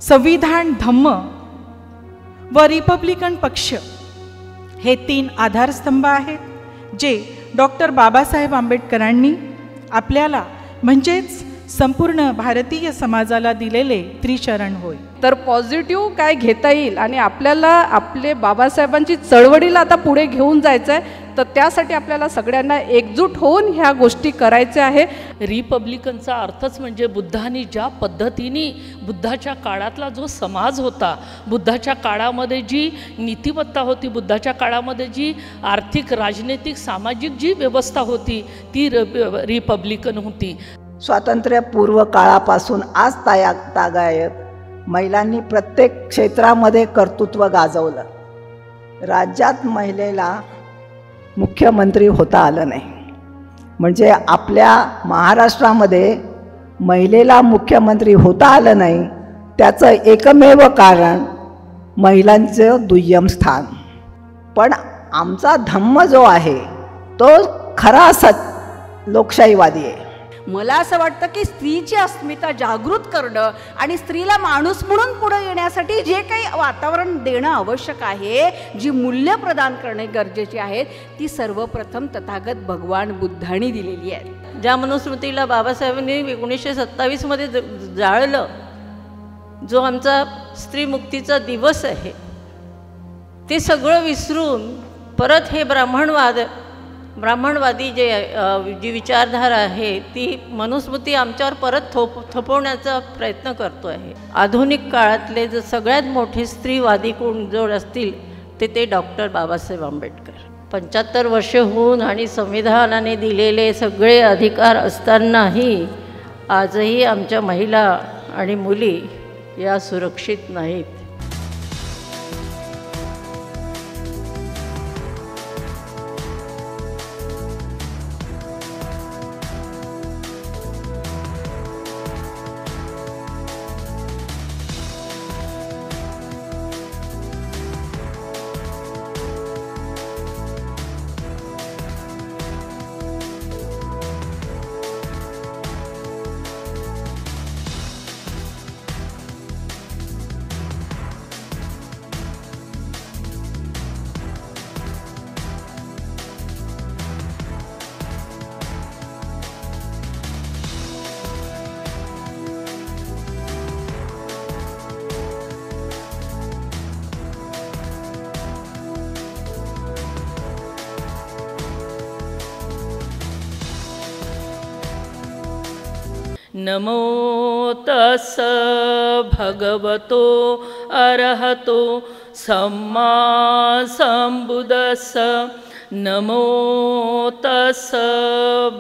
संविधान, धम्म व रिपब्लिकन पक्ष हे 3 आधारस्तंभ आहेत जे डॉक्टर बाबासाहेब आंबेडकरांनी आपल्याला म्हणजेच संपूर्ण भारतीय समाजाला दिलेले त्रिचरण होय. तर पॉझिटिव्ह काय घेता येईल आणि आपल्याला आपले बाबासाहेबांची चळवळीला आता पुढे घेऊन जायचं आहे, तर त्यासाठी आपल्याला सगळ्यांना एकजूट होऊन ह्या गोष्टी करायच्या आहे. रिपब्लिकनचा अर्थच म्हणजे बुद्धांनी ज्या पद्धतीने बुद्धाच्या काळातला जो समाज होता, बुद्धाच्या काळामध्ये जी नीतिमत्ता होती, बुद्धाच्या काळामध्ये जी आर्थिक, राजनैतिक, सामाजिक जी व्यवस्था होती ती रिपब्लिकन होती. स्वातंत्र्यपूर्व काळापासून आज तागायत महिलांनी प्रत्येक क्षेत्रामध्ये कर्तृत्व गाजवलं. राज्यात महिलेला मुख्यमंत्री होता आलं नाही, म्हणजे आपल्या महाराष्ट्रामध्ये महिलेला मुख्यमंत्री होता आलं नाही. त्याचं एकमेव कारण महिलांचं दुय्यम स्थान. पण आमचा धम्म जो आहे तो खरा लोकशाहीवादी आहे. मला असं वाटतं की स्त्रीची अस्मिता जागृत करणं आणि स्त्रीला माणूस म्हणून पुढे येण्यासाठी जे काही वातावरण देणं आवश्यक आहे, जी मूल्य प्रदान करणे गरजेची आहेत, ती सर्वप्रथम तथागत भगवान बुद्धांनी दिलेली आहे. ज्या मनुस्मृतीला बाबासाहेबांनी 1927 जाळलं, जो आमचा स्त्रीमुक्तीचा दिवस आहे, ते सगळं विसरून परत हे ब्राह्मणवादी जी विचारधारा आहे ती मनुस्मृती आमच्यावर परत थोपवण्याचा प्रयत्न करतो आहे. आधुनिक काळातले जर सगळ्यात मोठे स्त्रीवादी कोण जर असतील ते डॉक्टर बाबासाहेब आंबेडकर. 75 वर्ष होऊन आणि संविधानाने दिलेले सगळे अधिकार असतानाही आजही आमच्या महिला आणि मुली या सुरक्षित नाहीत. नमो तस् भगवतो अरहतो सम्मा सम्बुद्धस्स. नमो तस्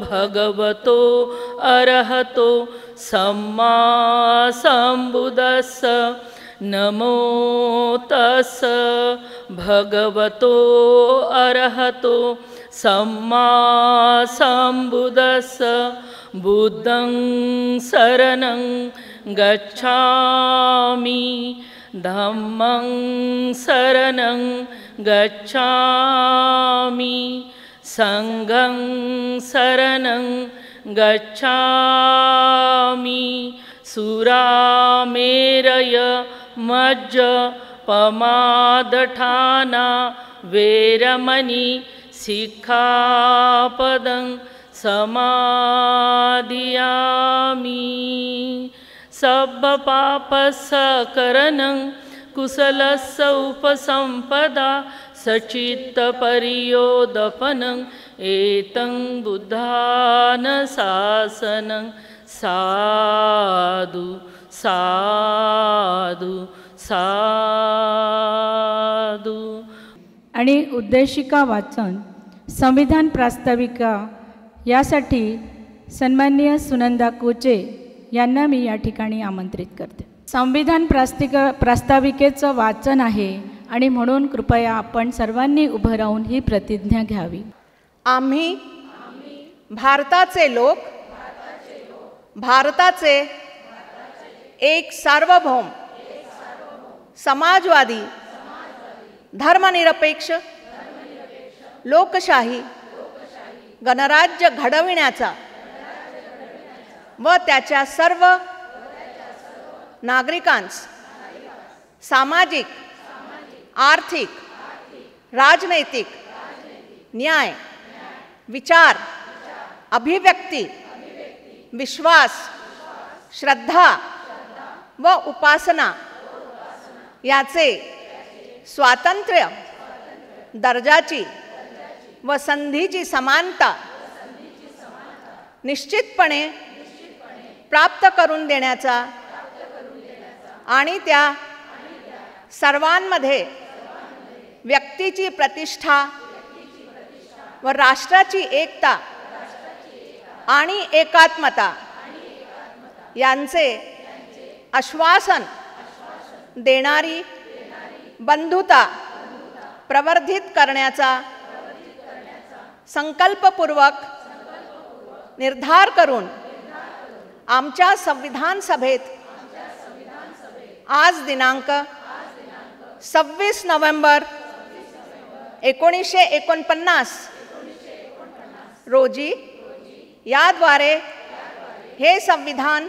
भगवतो अरहतो सम्मा सम्बुद्धस्स. नमो तस् भगवतो अरहतो सम्मा सम्बुद्धस्स. बुद्धं शरणं गच्छामि, धम्मं शरणं गच्छामि, संघं शरणं गच्छामि. सुरामेरय मज्ज पमादठाना वेरमणि सिक्खापदं समादियामि. सब्बपापस्सकरणं कुशलस्य उपसम्पदा सचित्तपरियोदपनं एतं बुद्धानुशासनं. साधु साधु साधु. आणि उद्देशिका वाचन संविधान प्रास्ताविका यासाठी सन्माननीय सुनंदा कोचे यांना मी या ठिकाणी आमंत्रित करते. संविधान प्रास्ताविकेचं वाचन आहे आणि म्हणून कृपया आपण सर्वांनी उभं राहून ही प्रतिज्ञा घ्यावी. आम्ही भारताचे लोक, भारताचे एक सार्वभौम, समाजवादी, धर्मनिरपेक्ष, लोकशाही गणराज्य घडविण्याचा व त्याच्या सर्व नागरिकांस सामाजिक, आर्थिक, राजनैतिक, न्याय, विचार, अभिव्यक्ती, विश्वास, श्रद्धा व उपासना याचे स्वातंत्र्य, दर्जाची व संधीची समानता निश्चितपणे प्राप्त करून देण्याचा आणि त्या सर्वांमध्ये व्यक्तीची प्रतिष्ठा व राष्ट्राची एकता आणि एकात्मता यांचे आश्वासन देणारी बंधुता प्रवर्धित करण्याचा संकल्पपूर्वक निर्धार करून आमच्या संविधान सभेत आज दिनांक 26 नोव्हेंबर 1949 रोजी याद्वारे हे संविधान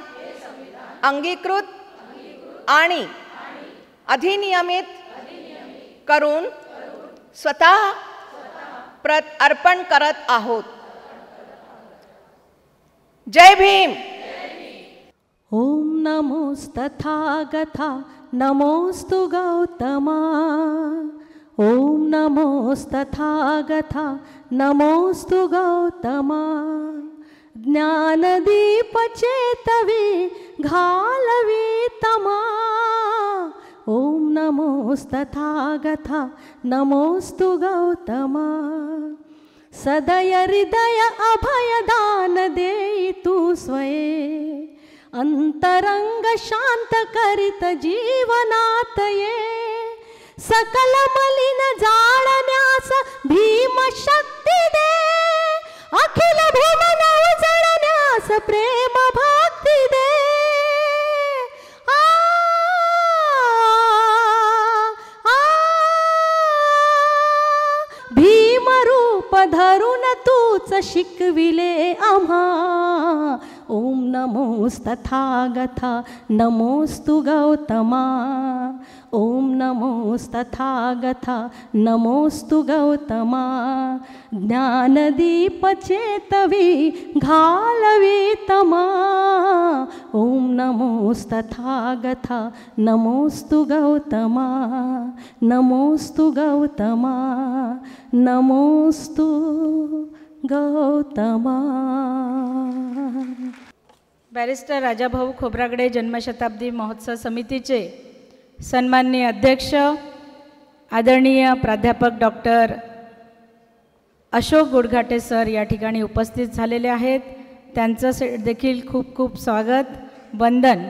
अंगीकृत आणि अधिनियमित करून स्वतः अर्पण करत आहोत. जय भीम. ओम नमोस्तथागता नमोस्तु गौतमा. ओम नमोस्तथागता नमोस्तु गौतमा. ज्ञानदीप चेतवी घालवी तमा. ओम नमोस्तथागता नमोस्तु गौतमा. सदय हृदय अभयदान देई तू स्वये. अंतरंग शांत करीत जीवनात ये. सकल मलिन जाळण्यास भीम शक्ती दे. अखिल भुवन उजळण्यास प्रेम भक्ती दे. भीम रूप धरून तूच शिकविले आम्हा. ओम नमोस्तथागता नमोस्तु गौतमा. ओम नमोस्तथागता नमोस्तु गौतमा. ज्ञानदीप चेतवी घालवी तमा. ओम नमोस्तथागता नमोस्तु गौतमा. नमोस्तु गौतमा. नमोस्तु गौतमा. बॅरिस्टर राजाभाऊ खोब्रागडे जन्मशताब्दी महोत्सव समितीचे सन्माननीय अध्यक्ष आदरणीय प्राध्यापक डॉक्टर अशोक गोडघाटे सर या ठिकाणी उपस्थित झालेले आहेत. त्यांचं देखील खूप खूप स्वागत वंदन.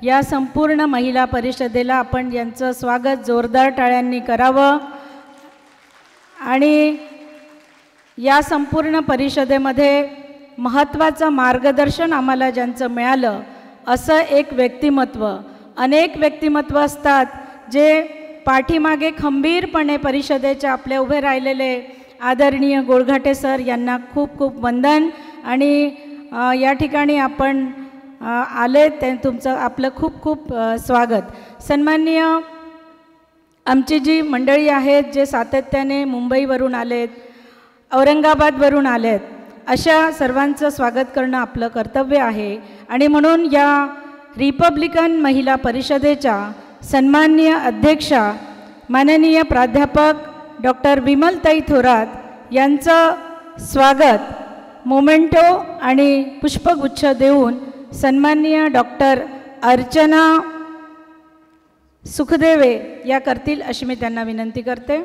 या संपूर्ण महिला परिषदेला आपण यांचं स्वागत जोरदार टाळ्यांनी करावं. आणि या संपूर्ण परिषदेमध्ये महत्त्वाचं मार्गदर्शन आम्हाला ज्यांचं मिळालं असं एक व्यक्तिमत्व. अनेक व्यक्तिमत्व असतात जे पाठीमागे खंबीरपणे परिषदेच्या आपल्या उभे राहिलेले आदरणीय गोडघाटे सर यांना खूप खूप वंदन. आणि या ठिकाणी आपण आले ते तुमचं आपलं खूप खूप स्वागत. सन्माननीय आमची जी मंडळी आहेत जे सातत्याने मुंबईवरून आलेत, औरंगाबादवरून आलेत, अशा सर्वांचं स्वागत करणं आपलं कर्तव्य आहे. आणि म्हणून या रिपब्लिकन महिला परिषदेच्या सन्माननीय अध्यक्षा माननीय प्राध्यापक डॉक्टर विमलताई थोरात यांचं स्वागत मोमेंटो आणि पुष्पगुच्छ देऊन सन्माननीय डॉक्टर अर्चना सुखदेवे या करतील अशी मी त्यांना विनंती करते.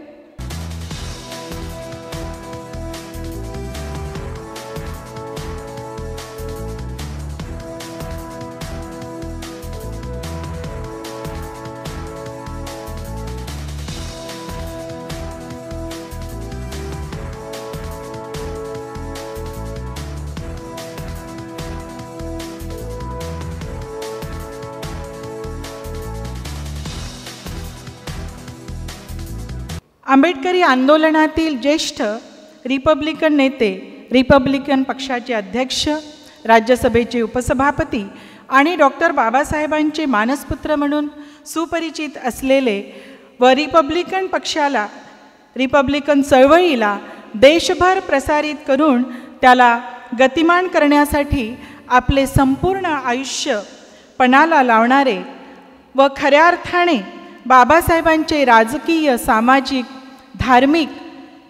आंबेडकरी आंदोलनातील ज्येष्ठ रिपब्लिकन नेते, रिपब्लिकन पक्षाचे अध्यक्ष, राज्यसभेचे उपसभापती आणि डॉक्टर बाबासाहेबांचे मानसपुत्र म्हणून सुपरिचित असलेले व रिपब्लिकन चळवळीला देशभर प्रसारित करून त्याला गतिमान करण्यासाठी आपले संपूर्ण आयुष्य पणाला लावणारे व खऱ्या अर्थाने बाबासाहेबांचे राजकीय, सामाजिक, धार्मिक,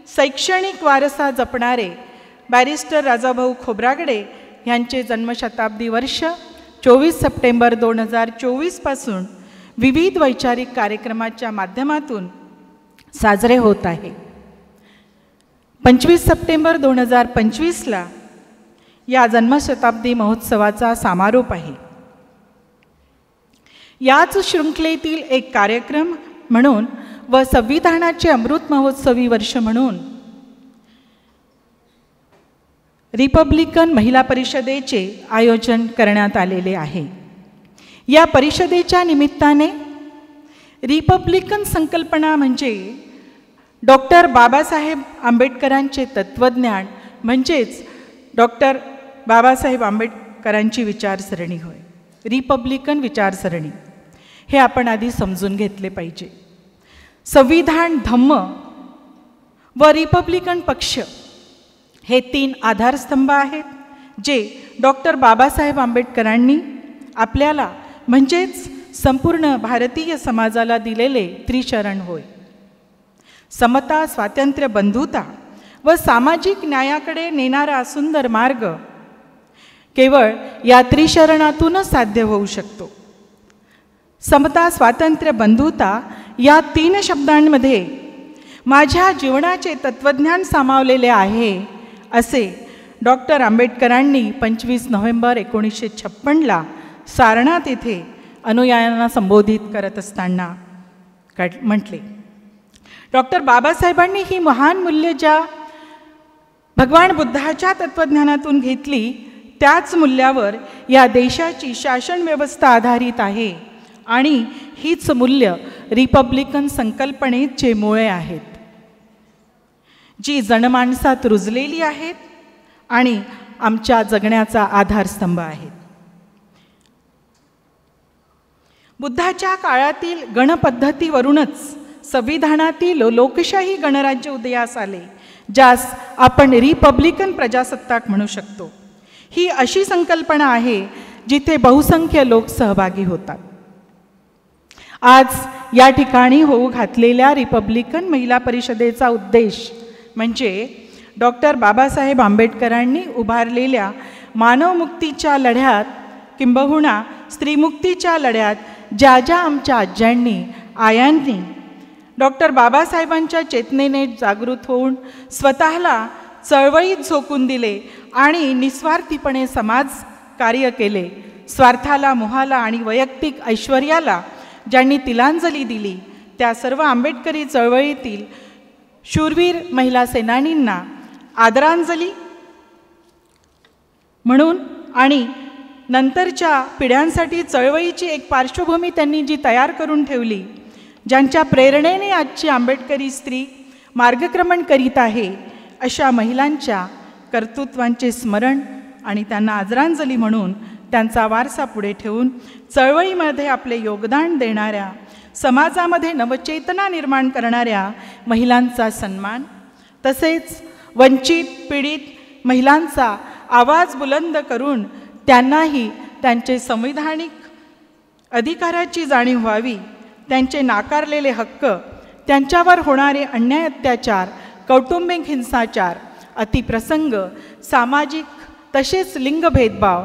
शैक्षणिक वारसा जपणारे बॅरिस्टर राजाभाऊ खोब्रागडे यांचे जन्मशताब्दी वर्ष 24 सप्टेंबर 2024 पासून विविध वैचारिक कार्यक्रमाच्या माध्यमातून साजरे होत आहे. 25 सप्टेंबर 2025ला या जन्मशताब्दी महोत्सवाचा समारोप आहे. याच शृंखलेतील एक कार्यक्रम म्हणून व संविधानाचे अमृत महोत्सवी वर्ष म्हणून रिपब्लिकन महिला परिषदेचे आयोजन करण्यात आलेले आहे. या परिषदेच्या निमित्ताने रिपब्लिकन संकल्पना म्हणजे डॉक्टर बाबासाहेब आंबेडकरांचे तत्त्वज्ञान म्हणजेच डॉक्टर बाबासाहेब आंबेडकरांची विचारसरणी होय. रिपब्लिकन विचारसरणी हे आपण आधी समजून घेतले पाहिजे. संविधान, धम्म व रिपब्लिकन पक्ष हे 3 आधारस्तंभ आहेत जे डॉक्टर बाबासाहेब आंबेडकरांनी आपल्याला म्हणजेच संपूर्ण भारतीय समाजाला दिलेले त्रिशरण होय. समता, स्वातंत्र्य, बंधुता व सामाजिक न्यायाकडे नेणारा सुंदर मार्ग केवळ या त्रिशरणातूनच साध्य होऊ शकतो. समता, स्वातंत्र्य, बंधुता या 3 शब्दांमध्ये माझ्या जीवनाचे तत्त्वज्ञान सामावलेले आहे असे डॉक्टर आंबेडकरांनी 25 नोव्हेंबर 1956ला सारनाथ येथे अनुयायांना संबोधित करत असताना म्हटले. डॉक्टर बाबासाहेबांनी ही महान मूल्य ज्या भगवान बुद्धाच्या तत्त्वज्ञानातून घेतली त्याच मूल्यावर या देशाची शासन व्यवस्था आधारित आहे आणि हीच मूल्य रिपब्लिकन संकल्पनेचे मुळे आहेत, जी जनमानसात रुजलेली आहेत आणि आमच्या जगण्याचा आधारस्तंभ आहेत. बुद्धाच्या काळातील गणपद्धतीवरूनच संविधानातील लोकशाही गणराज्य उदयास आले, ज्यास आपण रिपब्लिकन प्रजासत्ताक म्हणू शकतो. ही अशी संकल्पना आहे जिथे बहुसंख्य लोक सहभागी होतात. आज या ठिकाणी होऊ घातलेल्या रिपब्लिकन महिला परिषदेचा उद्देश म्हणजे डॉक्टर बाबासाहेब आंबेडकरांनी उभारलेल्या मानवमुक्तीच्या लढ्यात किंबहुना स्त्रीमुक्तीच्या लढ्यात ज्या ज्या आमच्या आज्यांनी, आयांनी डॉक्टर बाबासाहेबांच्या चेतनेने जागृत होऊन स्वतःला चळवळीत झोकून दिले आणि निस्वार्थीपणे समाज कार्य केले, स्वार्थाला, मोहाला आणि वैयक्तिक ऐश्वर्याला ज्यांनी तिलांजली दिली, त्या सर्व आंबेडकरी चळवळीतील शूरवीर महिला सेनानींना आदरांजली म्हणून आणि नंतरच्या पिढ्यांसाठी चळवळीची एक पार्श्वभूमी त्यांनी जी तयार करून ठेवली, ज्यांच्या प्रेरणेने आजची आंबेडकरी स्त्री मार्गक्रमण करीत आहे, अशा महिलांच्या कर्तृत्वांचे स्मरण आणि त्यांना आदरांजली म्हणून त्यांचा वारसा पुढे ठेवून चळवळीमध्ये आपले योगदान देणाऱ्या, समाजामध्ये नवचेतना निर्माण करणाऱ्या महिलांचा सन्मान, तसेच वंचित पीडित महिलांचा आवाज बुलंद करून त्यांनाही त्यांचे संवैधानिक अधिकाराची जाणीव व्हावी, त्यांचे नाकारलेले हक्क, त्यांच्यावर होणारे अन्याय, अत्याचार, कौटुंबिक हिंसाचार, अतिप्रसंग, सामाजिक तसेच लिंग भेदभाव,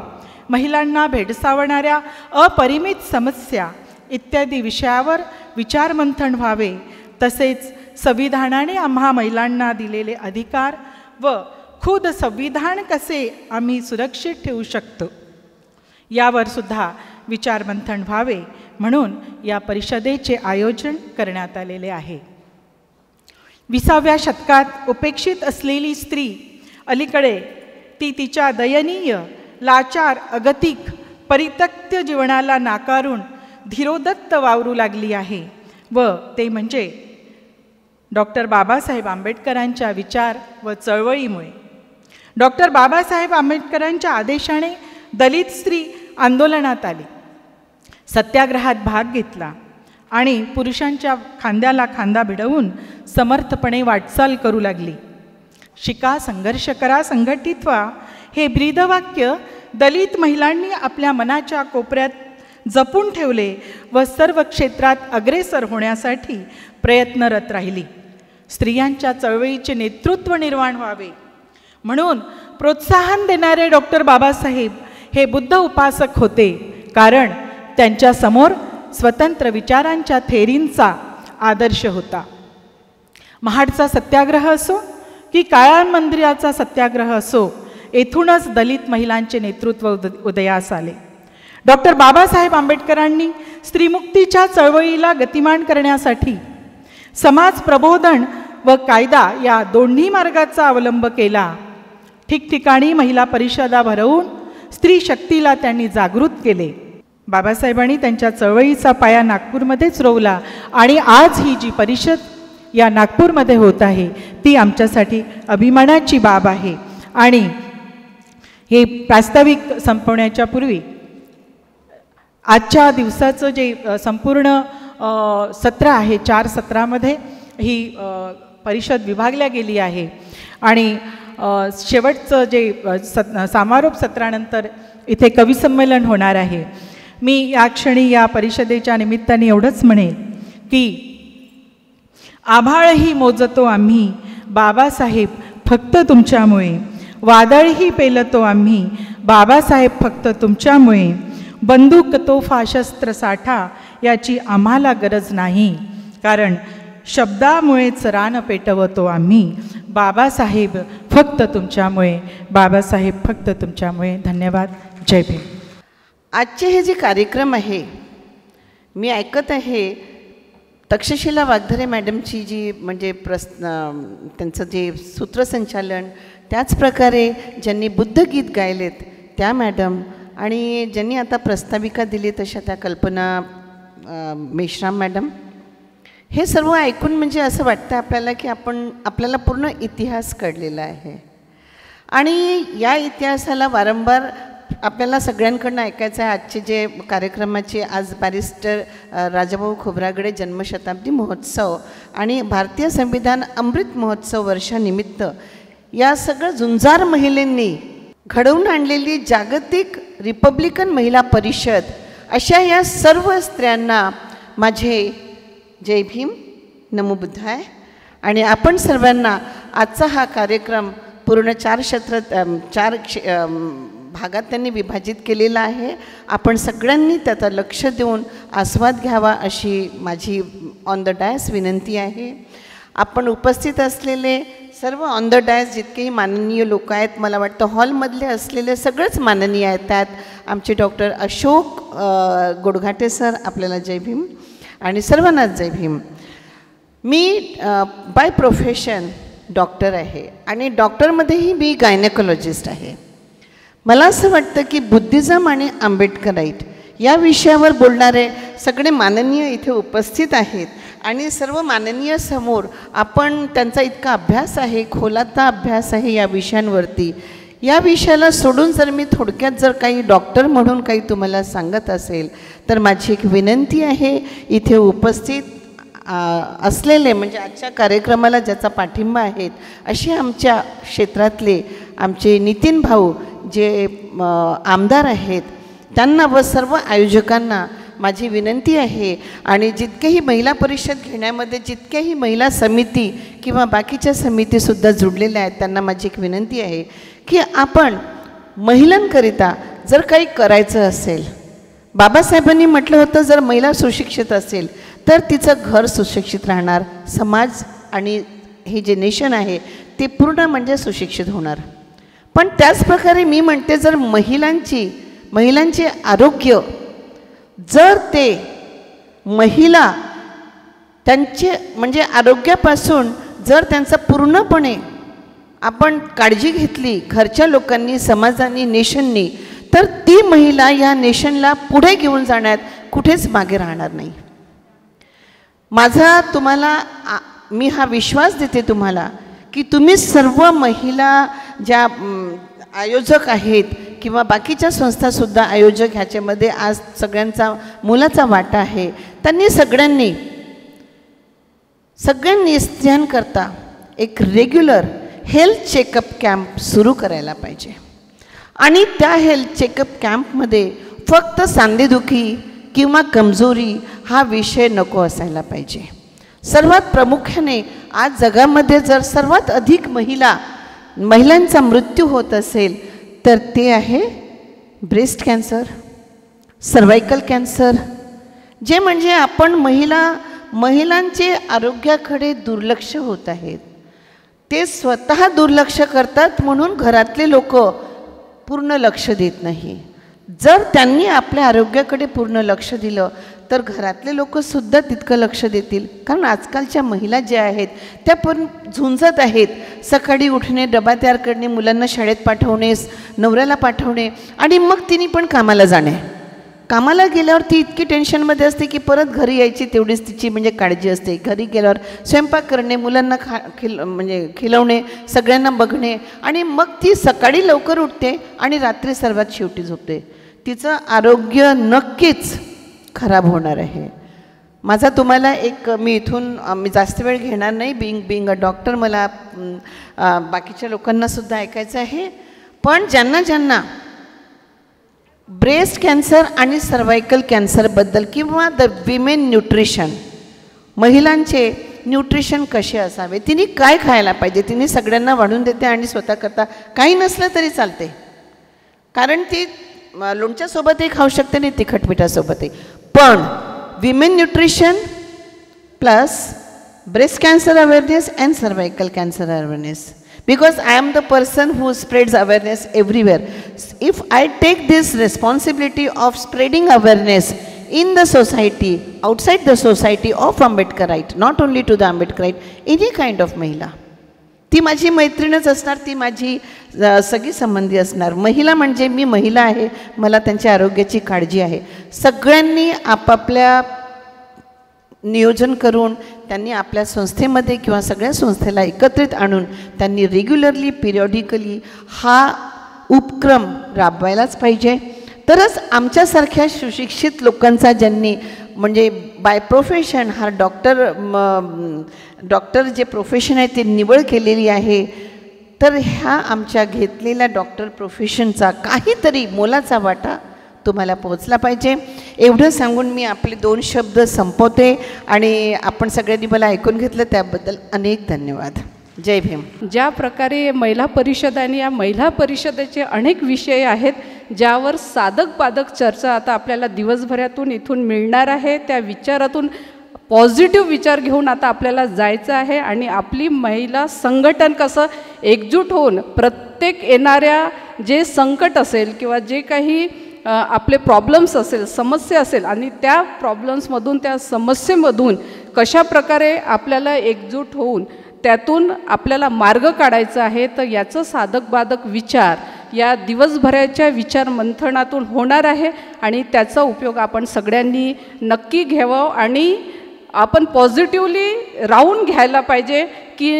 महिलांना भेडसावणाऱ्या अपरिमित समस्या इत्यादी विषयावर विचारमंथन व्हावे, तसेच संविधानाने आम्हा महिलांना दिलेले अधिकार व खुद संविधान कसे आम्ही सुरक्षित ठेवू शकतो यावर सुद्धा विचारमंथन व्हावे म्हणून या परिषदेचे आयोजन करण्यात आलेले आहे. 20व्या शतकात उपेक्षित असलेली स्त्री अलीकडे ती तिच्या दयनीय, लाचार, अगतिक, परित्यक्त जीवनाला नाकारून धीरोदत्त वावरू लागली आहे व ते म्हणजे डॉक्टर बाबासाहेब आंबेडकरांच्या विचार व चळवळीमुळे. डॉक्टर बाबासाहेब आंबेडकरांच्या आदेशाने दलित स्त्री आंदोलनात आली, सत्याग्रहात भाग घेतला, आणि पुरुषांच्या खांद्याला खांदा भिडवून समर्थपणे वाटचाल करू लागली. शिका, संघर्ष करा, संघटित व्हा हे ब्रीदवाक्य दलित महिलांनी आपल्या मनाच्या कोपऱ्यात जपून ठेवले व सर्व क्षेत्रात अग्रेसर होण्यासाठी प्रयत्नरत राहिली. स्त्रियांच्या चळवळीचे नेतृत्व निर्माण व्हावे म्हणून प्रोत्साहन देणारे डॉक्टर बाबासाहेब हे बुद्ध उपासक होते, कारण त्यांच्यासमोर स्वतंत्र विचारांच्या थेरींचा आदर्श होता. महाडचा सत्याग्रह असो की काळा मंदिराचा सत्याग्रह असो, येथूनच दलित महिलांचे नेतृत्व उदयास आले. डॉक्टर बाबासाहेब आंबेडकरांनी स्त्रीमुक्तीच्या चळवळीला गतिमान करण्यासाठी समाज प्रबोधन व कायदा या दोन्ही मार्गाचा अवलंब केला. ठिकठिकाणी महिला परिषदा भरवून स्त्री शक्तीला त्यांनी जागृत केले. बाबासाहेबांनी त्यांच्या चळवळीचा पाया नागपूरमध्येच रोवला आणि आज ही जी परिषद या नागपूरमध्ये होत आहे ती आमच्यासाठी अभिमानाची बाब आहे. आणि हे प्रास्ताविक संपवण्याच्या पूर्वी आजच्या दिवसाचं जे संपूर्ण सत्र आहे, 4 सत्रामध्ये ही परिषद विभागल्या गेली आहे आणि शेवटचं जे समारोप सत्रानंतर इथे कविसंमेलन होणार आहे. मी या क्षणी या परिषदेच्या निमित्ताने एवढंच म्हणेन की आभाळही मोजतो आम्ही बाबासाहेब फक्त तुमच्यामुळे, वादळही पेलतो आम्ही बाबासाहेब फक्त तुमच्यामुळे, बंदूक तोफा शस्त्र साठा याची आम्हाला गरज नाही, कारण शब्दामुळेच रान पेटवतो आम्ही बाबासाहेब फक्त तुमच्यामुळे, बाबासाहेब फक्त तुमच्यामुळे. धन्यवाद. जय भीम. आजचे हे जे कार्यक्रम आहे मी ऐकत आहे तक्षशिला वागधरे मॅडमची जी म्हणजे त्यांचं जे सूत्रसंचालन, त्याचप्रकारे ज्यांनी बुद्धगीत गायलेत त्या मॅडम आणि ज्यांनी आता प्रस्ताविका दिली तशा त्या कल्पना मेश्राम मॅडम, हे सर्व ऐकून म्हणजे असं वाटतं आपल्याला की आपल्याला पूर्ण इतिहास कळलेला आहे आणि या इतिहासाला वारंवार आपल्याला सगळ्यांकडून ऐकायचं आहे. आजचे जे कार्यक्रमाचे आज बॅरिस्टर राजाभाऊ खोब्रागडे जन्मशताब्दी महोत्सव आणि भारतीय संविधान अमृत महोत्सव वर्षानिमित्त या सगळं झुंजार महिलांनी घडवून आणलेली जागतिक रिपब्लिकन महिला परिषद अशा या सर्व स्त्रियांना माझे जय भीम, नमो बुद्धाय. आणि आपण सर्वांना आजचा हा कार्यक्रम पूर्ण 4 भागात त्यांनी विभाजित केलेला आहे. आपण सगळ्यांनी त्याचा लक्ष देऊन आस्वाद घ्यावा अशी माझी ऑन द डायस विनंती आहे. आपण उपस्थित असलेले सर्व ऑन द डायस जितकेही माननीय लोक आहेत, मला वाटतं हॉलमधले असलेले सगळेच माननीय आहेत. त्यात आमचे डॉक्टर अशोक गोडघाटे सर, आपल्याला जय भीम आणि सर्वांनाच जय भीम. मी बाय प्रोफेशन डॉक्टर आहे आणि डॉक्टरमध्येही मी गायनेकोलॉजिस्ट आहे. मला असं वाटतं की बुद्धिझम आणि आंबेडकराईट या विषयावर बोलणारे सगळे माननीय इथे उपस्थित आहेत आणि सर्व माननीय समोर आपण त्यांचा इतका अभ्यास आहे, खोलातला अभ्यास आहे या विषयांवरती. या विषयाला सोडून जर मी थोडक्यात जर काही डॉक्टर म्हणून काही तुम्हाला सांगत असेल तर माझी एक विनंती आहे, इथे उपस्थित असलेले म्हणजे आजच्या कार्यक्रमाला ज्याचा पाठिंबा आहेत असे आमच्या क्षेत्रातले आमचे नितीन भाऊ जे आमदार आहेत त्यांना व सर्व आयोजकांना माझी विनंती आहे आणि जितकेही महिला परिषद घेण्यामध्ये जितकेही महिला समिती किंवा बाकीच्या समितीसुद्धा जुडलेल्या आहेत त्यांना माझी एक विनंती आहे की आपण महिलांकरिता जर काही करायचं असेल, बाबासाहेबांनी म्हटलं होतं जर महिला सुशिक्षित असेल तर तिचं घर सुशिक्षित राहणार, समाज आणि हे जे नेशन आहे ते पूर्ण म्हणजे सुशिक्षित होणार. पण त्याचप्रकारे मी म्हणते जर महिलांचे आरोग्य जर ते महिला त्यांचे म्हणजे आरोग्यापासून जर त्यांचा पूर्णपणे आपण काळजी घेतली घरच्या लोकांनी, समाजाने, नेशननी, तर ती महिला या नेशनला पुढे घेऊन जाण्यात कुठेच मागे राहणार नाही. माझा तुम्हाला मी हा विश्वास देते तुम्हाला की तुम्ही सर्व महिला ज्या आयोजक आहेत किंवा बाकीच्या संस्थासुद्धा आयोजक ह्याच्यामध्ये आज सगळ्यांचा मोलाचा वाटा आहे. त्यांनी सगळ्यांनी ध्यान करता एक रेग्युलर हेल्थ चेकअप कॅम्प सुरू करायला पाहिजे. आणि त्या हेल्थ चेकअप कॅम्पमध्ये फक्त सांधेदुखी किंवा कमजोरी हा विषय नको असायला पाहिजे. सर्वात प्रामुख्याने आज जगामध्ये जर सर्वात अधिक महिलांचा मृत्यू होत असेल तर ते आहे ब्रेस्ट कॅन्सर, सर्वायकल कॅन्सर, जे म्हणजे आपण महिलांचे आरोग्याकडे दुर्लक्ष होत आहेत. ते स्वतः दुर्लक्ष करतात म्हणून घरातले लोक पूर्ण लक्ष देत नाही. जर त्यांनी आपल्या आरोग्याकडे पूर्ण लक्ष दिलं तर घरातले लोकसुद्धा तितकं लक्ष देतील. कारण आजकालच्या महिला ज्या आहेत त्या पण झुंजत आहेत. सकाळी उठणे, डबा तयार करणे, मुलांना शाळेत पाठवणे, नवऱ्याला पाठवणे आणि मग तिने पण कामाला जाणे. कामाला गेल्यावर ती इतकी टेन्शनमध्ये असते की परत घरी यायची तेवढीच तिची म्हणजे काळजी असते. घरी गेल्यावर स्वयंपाक करणे, मुलांना खिलवणे, सगळ्यांना बघणे आणि मग ती सकाळी लवकर उठते आणि रात्री सर्वात शेवटी झोपते. तिचं आरोग्य नक्कीच खराब होणार आहे. माझा तुम्हाला मी इथून जास्त वेळ घेणार नाही. बिंग अ डॉक्टर मला बाकीच्या लोकांनासुद्धा ऐकायचं आहे. पण ज्यांना ब्रेस्ट कॅन्सर आणि सर्वायकल कॅन्सरबद्दल किंवा द विमेन न्यूट्रिशन, महिलांचे न्यूट्रिशन कसे असावे, तिने काय खायला पाहिजे, तिने सगळ्यांना वाढून देते आणि स्वतः करता काही नसलं तरी चालते. कारण ती लोणच्यासोबतही खाऊ शकते आणि तिखट मिठासोबतही. पण women nutrition plus breast cancer awareness and cervical cancer awareness, because I am the person who spreads awareness everywhere. If I take this responsibility of spreading awareness in the society, outside the society of Ambedkarite, not only to the Ambedkarite, any kind of महिला, ती माझी मैत्रीणच असणार, ती माझी सगळी संबंधी असणार. महिला म्हणजे मी महिला आहे, मला त्यांच्या आरोग्याची काळजी आहे. सगळ्यांनी आपापल्या नियोजन करून त्यांनी आपल्या संस्थेमध्ये किंवा सगळ्या संस्थेला एकत्रित आणून त्यांनी रेग्युलरली पिरियॉडिकली हा उपक्रम राबवायलाच पाहिजे. तरच आमच्यासारख्या सुशिक्षित लोकांचा, ज्यांनी म्हणजे बाय प्रोफेशन हा डॉक्टर जे प्रोफेशन आहे ते निवड केलेली आहे, तर ह्या आमच्या घेतलेल्या डॉक्टर प्रोफेशनचा काहीतरी मोलाचा वाटा तुम्हाला पोहोचला पाहिजे. एवढं सांगून मी आपले 2 शब्द संपवते आणि आपण सगळ्यांनी मला ऐकून घेतलं त्याबद्दल अनेक धन्यवाद. जय भीम. ज्या प्रकारे महिला परिषद आणि या महिला परिषदेचे अनेक विषय आहेत ज्यावर साधक बाधक चर्चा आता आपल्याला दिवसभरातून इथून मिळणार आहे, त्या विचारातून पॉझिटिव्ह विचार घेऊन आता आपल्याला जायचं आहे आणि आपली महिला संघटन कसं एकजूट होऊन प्रत्येक येणाऱ्या जे संकट असेल किंवा जे काही आपले प्रॉब्लेम्स असेल, समस्या असेल आणि त्या प्रॉब्लेम्समधून, त्या समस्येमधून कशा प्रकारे आपल्याला एकजूट होऊन त्यातून आपल्याला मार्ग काढायचा आहे, तर याचं साधक बाधक विचार या दिवसभराच्या विचार मंथनातून होणार आहे आणि त्याचा उपयोग आपण सगळ्यांनी नक्की घ्यावा आणि आपण पॉझिटिव्हली राहून घ्यायला पाहिजे की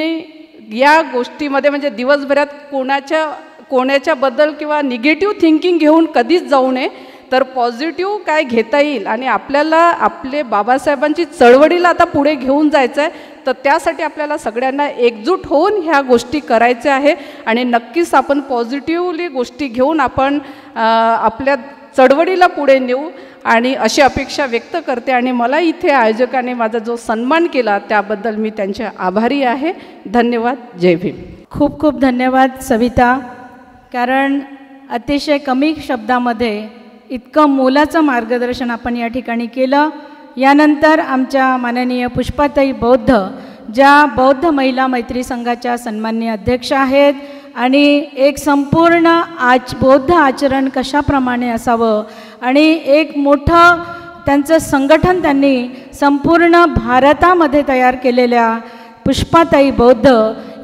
या गोष्टीमध्ये म्हणजे दिवसभरात कोणाच्याबद्दल किंवा निगेटिव्ह थिंकिंग घेऊन कधीच जाऊ नये, तर पॉझिटिव्ह काय घेता येईल आणि आपल्याला आपले बाबासाहेबांची चळवळीला आता पुढे घेऊन जायचं आहे, तर त्यासाठी आपल्याला सगळ्यांना एकजूट होऊन ह्या गोष्टी करायच्या आहे आणि नक्कीच आपण पॉझिटिव्हली गोष्टी घेऊन आपण आपल्या चळवळीला पुढे नेऊ आणि अशी अपेक्षा व्यक्त करते. आणि मला इथे आयोजकांनी माझा जो सन्मान केला त्याबद्दल मी त्यांचे आभारी आहे. धन्यवाद. जय भीम. खूप खूप धन्यवाद सविता, कारण अतिशय कमी शब्दामध्ये इतकं मोलाचं मार्गदर्शन आपण या ठिकाणी केलं. यानंतर आमच्या माननीय पुष्पाताई बौद्ध, ज्या बौद्ध महिला मैत्री संघाच्या सन्माननीय अध्यक्ष आहेत आणि एक संपूर्ण बौद्ध आचरण कशाप्रमाणे असावं आणि एक मोठं त्यांचं संघटन त्यांनी संपूर्ण भारतामध्ये तयार केलेल्या पुष्पाताई बौद्ध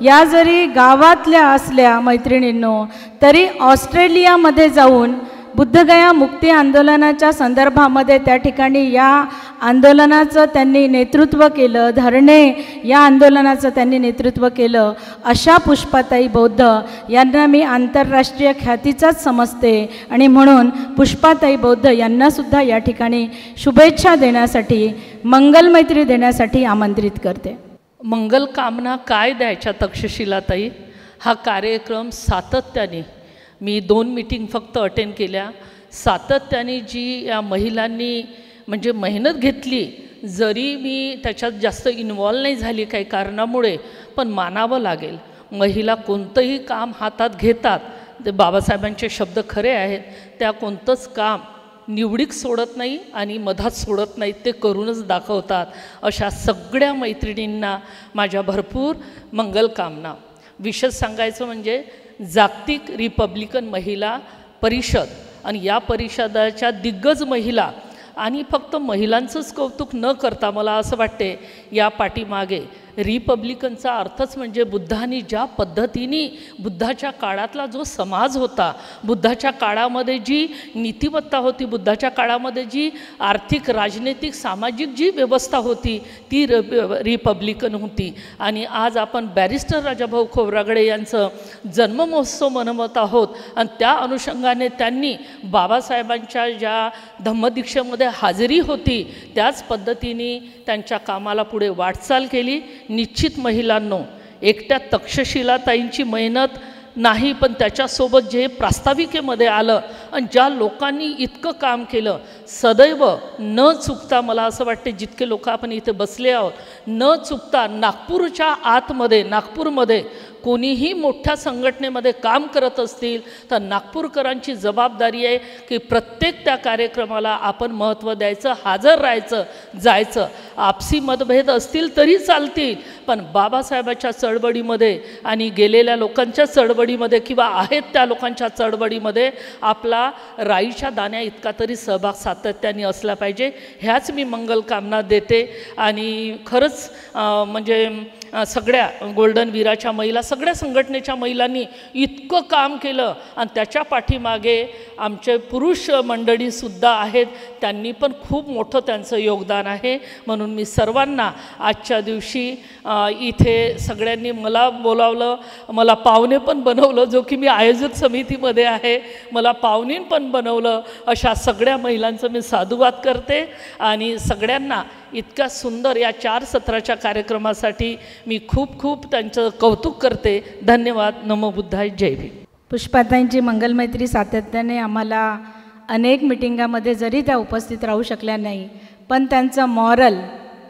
या जरी गावातल्या असल्या मैत्रिणींनो, तरी ऑस्ट्रेलियामध्ये जाऊन बुद्धगया मुक्ती आंदोलनाच्या संदर्भामध्ये त्या ठिकाणी या आंदोलनाचं त्यांनी नेतृत्व केलं, धरणे या आंदोलनाचं त्यांनी नेतृत्व केलं, अशा पुष्पाताई बौद्ध यांना मी आंतरराष्ट्रीय ख्यातीचाच समजते आणि म्हणून पुष्पाताई बौद्ध यांनासुद्धा या ठिकाणी शुभेच्छा देण्यासाठी, मंगलमैत्री देण्यासाठी आमंत्रित करते. मंगल कामना काय द्यायच्या तक्षशिलाताई? हा कार्यक्रम सातत्याने, मी 2 मीटिंग फक्त अटेंड केल्या, सातत्याने जी या महिलांनी म्हणजे मेहनत घेतली, जरी मी त्याच्यात जास्त इन्वॉल्व नाही झाली काही कारणामुळे, पण मानावं लागेल. महिला कोणतंही काम हातात घेतात, ते बाबासाहेबांचे शब्द खरे आहेत, त्या कोणतंच काम निवडीक सोडत नाही आणि मधात सोडत नाही, ते करूनच दाखवतात. अशा सगळ्या मैत्रिणींना माझ्या भरपूर मंगलकामना. विशेष सांगायचं म्हणजे जागतिक रिपब्लिकन महिला परिषद आणि या परिषदाच्या दिग्गज महिला, आणि फक्त महिलांचंच कौतुक न करता मला असं वाटते या पाठीमागे रिपब्लिकनचा अर्थच म्हणजे बुद्धांनी ज्या पद्धतीने बुद्धाच्या काळातला जो समाज होता, बुद्धाच्या काळामध्ये जी नीतिमत्ता होती, बुद्धाच्या काळामध्ये जी आर्थिक, राजनैतिक, सामाजिक जी व्यवस्था होती ती रिपब्लिकन होती. आणि आज आपण बॅरिस्टर राजाभाऊ खोब्रागडे यांचं जन्ममहोत्सव मनवत आहोत आणि त्या अनुषंगाने त्यांनी बाबासाहेबांच्या ज्या धम्मदीक्षेमध्ये हजेरी होती त्याच पद्धतीने त्यांच्या कामाला पुढे वाटचाल केली. निश्चित महिलांनो, एकट्या तक्षशिलाताईंची मेहनत नाही, पण त्याच्यासोबत जे प्रास्ताविकेमध्ये आलं आणि ज्या लोकांनी इतकं काम केलं, सदैव न चुकता, मला असं वाटते जितके लोक आपण इथे बसले आहोत, न चुकता नागपूरच्या आतमध्ये, नागपूरमध्ये कोणीही मोठ्या संघटनेमध्ये काम करत असतील तर नागपूरकरांची जबाबदारी आहे की प्रत्येक त्या कार्यक्रमाला आपण महत्त्व द्यायचं, हजर राहायचं, जायचं. आपसी मतभेद असतील तरी चालतील, पण बाबासाहेबाच्या चळवळीमध्ये आणि गेलेल्या लोकांच्या चळवळीमध्ये किंवा आहेत त्या लोकांच्या चळवळीमध्ये आपला राईच्या दाण्या इतका तरी सहभाग सातत्याने असला पाहिजे. ह्याच मी मंगलकामना देते. आणि खरंच म्हणजे सगळ्या गोल्डन वीराच्या महिला, सगळ्या संघटनेच्या महिलांनी इतकं काम केलं आणि त्याच्या पाठीमागे आमचे पुरुष मंडळीसुद्धा आहेत, त्यांनी पण खूप मोठं त्यांचं योगदान आहे. म्हणून मी सर्वांना आजच्या दिवशी इथे सगळ्यांनी मला बोलावलं, मला पाहुणे पण बनवलं, जो की मी आयोजक समितीमध्ये आहे, मला पाहुणीन पण बनवलं, अशा सगळ्या महिलांचं मी साधुवाद करते. आणि सगळ्यांना इतक्या सुंदर या 4 सत्राच्या कार्यक्रमासाठी मी खूप खूप त्यांचं कौतुक करते. धन्यवाद. नमो बुद्धाय. जय भीम. पुष्पाताईंची मंगलमैत्री सातत्याने आम्हाला अनेक मिटिंगामध्ये, जरी त्या उपस्थित राहू शकल्या नाही, पण त्यांचं मॉरल